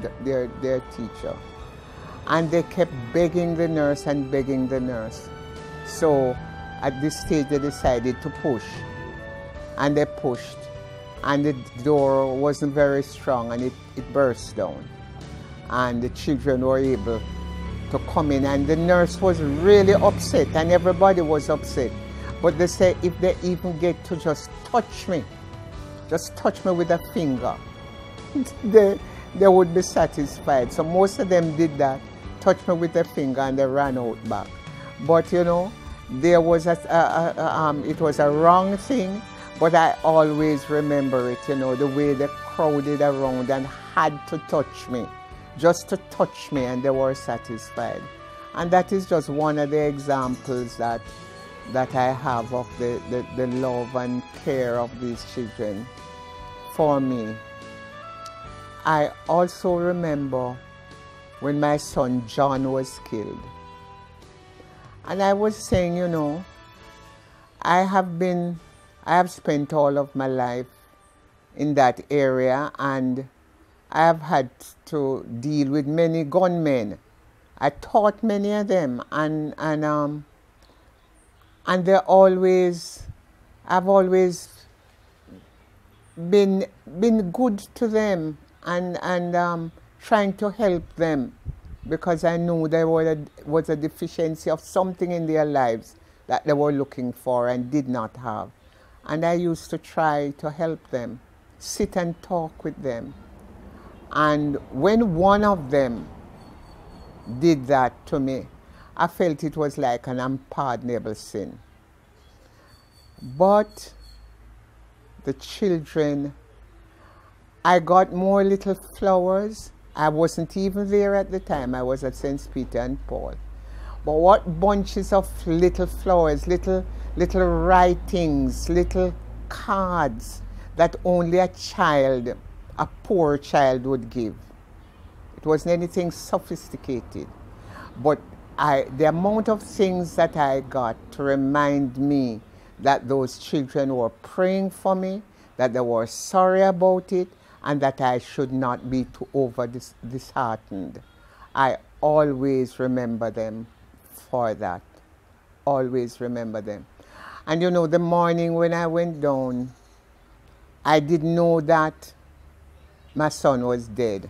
teacher. And they kept begging the nurse and begging the nurse. So at this stage they decided to push, and they pushed, and the door wasn't very strong, and it burst down, and the children were able to come in, and the nurse was really upset, and everybody was upset. But they said if they even get to just touch me, just touch me with a finger. they would be satisfied. So most of them did that, touch me with a finger, and they ran out back. But you know, there was it was a wrong thing, but I always remember it, you know, the way they crowded around and had to touch me, just to touch me, and they were satisfied. And that is just one of the examples that I have of the love and care of these children for me. I also remember when my son John was killed. And I was saying, you know, I have spent all of my life in that area, and I have had to deal with many gunmen. I taught many of them, and they're always, I've always been good to them and trying to help them, because I knew there was a deficiency of something in their lives that they were looking for and did not have. And I used to try to help them, sit and talk with them. And when one of them did that to me, I felt it was like an unpardonable sin. But the children, I got more little flowers. I wasn't even there at the time. I was at St. Peter and Paul. But what bunches of little flowers, little writings, little cards that only a child, a poor child, would give. It wasn't anything sophisticated. But the amount of things that I got to remind me that those children were praying for me, that they were sorry about it, and that I should not be too over disheartened. I always remember them for that. Always remember them. And you know, the morning when I went down, I didn't know that my son was dead.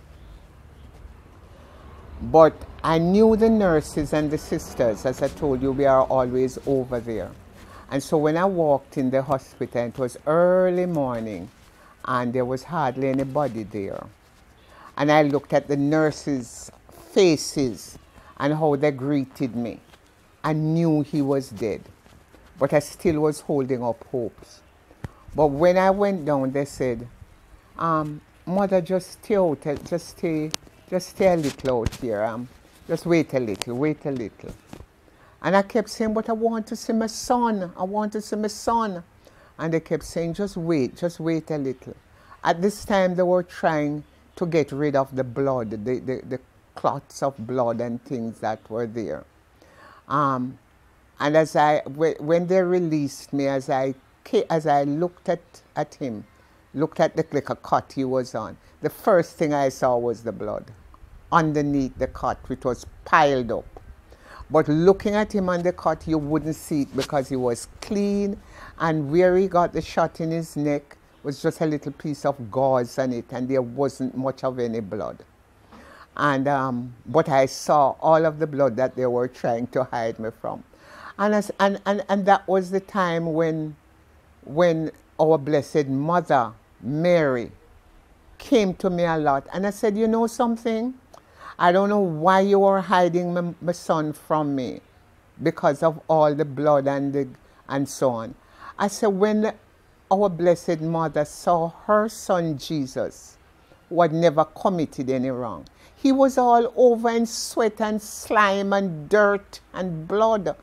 But I knew the nurses and the sisters. As I told you, we are always over there. And so when I walked in the hospital, it was early morning, and there was hardly anybody there. And I looked at the nurses' faces and how they greeted me. I knew he was dead, but I still was holding up hopes. But when I went down, they said, Mother, just stay out, just stay a little out here. Just wait a little, wait a little. And I kept saying, but I want to see my son. I want to see my son. And they kept saying, just wait a little. At this time, they were trying to get rid of the blood, the clots of blood and things that were there. And when they released me, as I looked at him, looked at the little cot he was on, the first thing I saw was the blood underneath the cot, which was piled up. But looking at him on the cot, you wouldn't see it because he was clean, and where he got the shot in his neck was just a little piece of gauze on it, and there wasn't much of any blood. And but I saw all of the blood that they were trying to hide me from. And that was the time when our Blessed Mother, Mary, came to me a lot. And I said, you know something? I don't know why you are hiding my son from me because of all the blood and so on. I said, when our Blessed Mother saw her son Jesus, who had never committed any wrong, he was all over in sweat and slime and dirt and blood.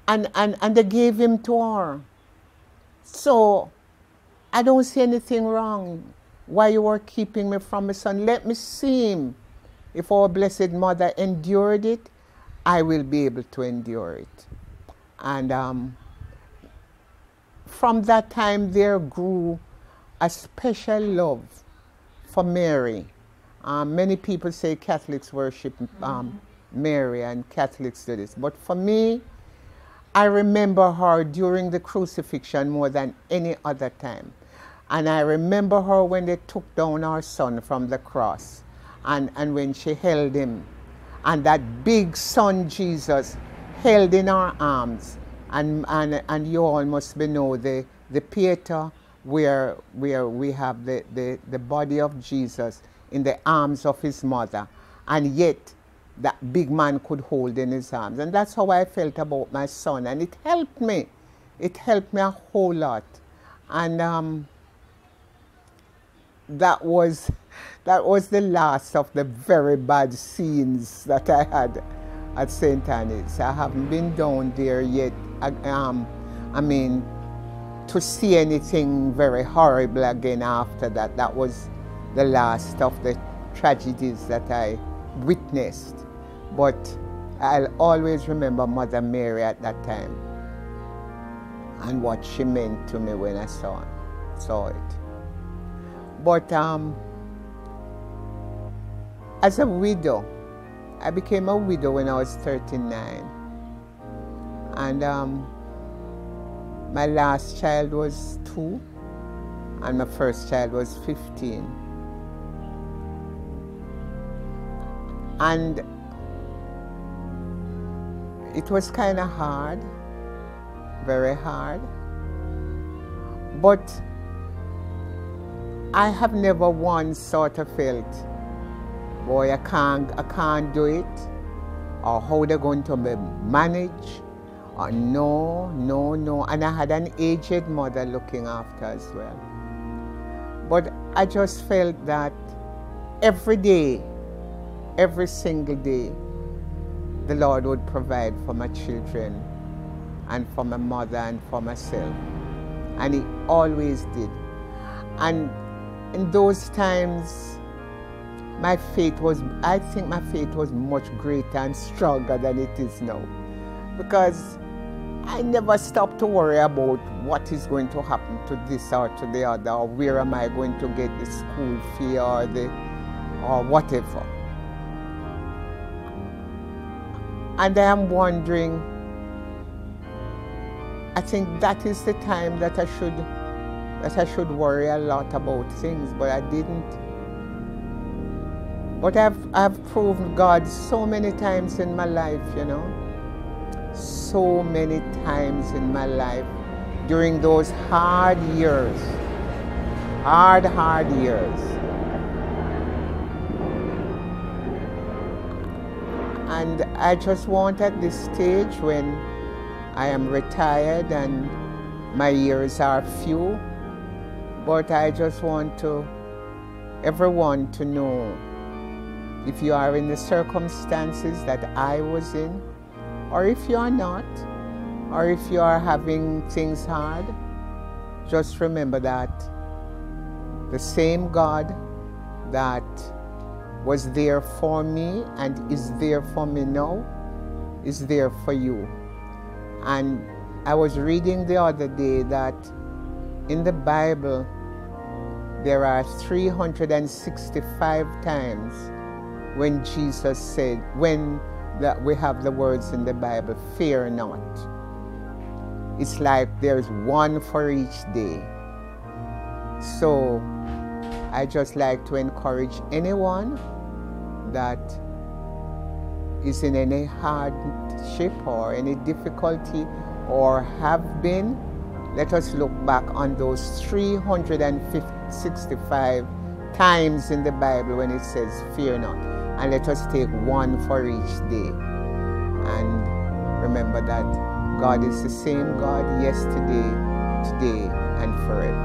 And they gave him to her. So I don't see anything wrong. Why you are keeping me from my son? Let me see him. If our Blessed Mother endured it, I will be able to endure it. And from that time, there grew a special love for Mary. Many people say Catholics worship Mary and Catholics do this. But for me, I remember her during the crucifixion more than any other time. And I remember her when they took down our son from the cross. And when she held him, and that big son Jesus held in her arms, and you all must be know the Peter, where we have the body of Jesus in the arms of his mother, and yet that big man could hold in his arms. And that's how I felt about my son, and it helped me. It helped me a whole lot. And that was the last of the very bad scenes that I had at St. Anne's. I haven't been down there yet. I mean, to see anything very horrible again after that. That was the last of the tragedies that I witnessed. But I'll always remember Mother Mary at that time and what she meant to me when I saw it. But as a widow, I became a widow when I was 39. And my last child was 2, and my first child was 15. And it was kind of hard, very hard. But I have never once sort of felt, boy, I can't do it, or how they're going to manage, or no. And I had an aged mother looking after as well. But I just felt that every day, every single day, the Lord would provide for my children and for my mother and for myself. And he always did. And in those times, I think my faith was much greater and stronger than it is now. Because I never stopped to worry about what is going to happen to this or to the other, or where am I going to get the school fee or whatever. And I am wondering, I think that is the time that I should worry a lot about things, but I didn't. But I've proven God so many times in my life, you know. So many times in my life during those hard years. Hard years. And I just want at this stage, when I am retired and my years are few, but I just want everyone to know, if you are in the circumstances that I was in, or if you are not, or if you are having things hard, just remember that the same God that was there for me and is there for me now is there for you. And I was reading the other day that in the Bible there are 365 times when Jesus said, we have the words in the Bible, fear not. It's like there's one for each day. So I just like to encourage anyone that is in any hardship or any difficulty or have been, let us look back on those 365 times in the Bible when it says fear not, and let us take one for each day. And remember that God is the same God yesterday, today, and forever.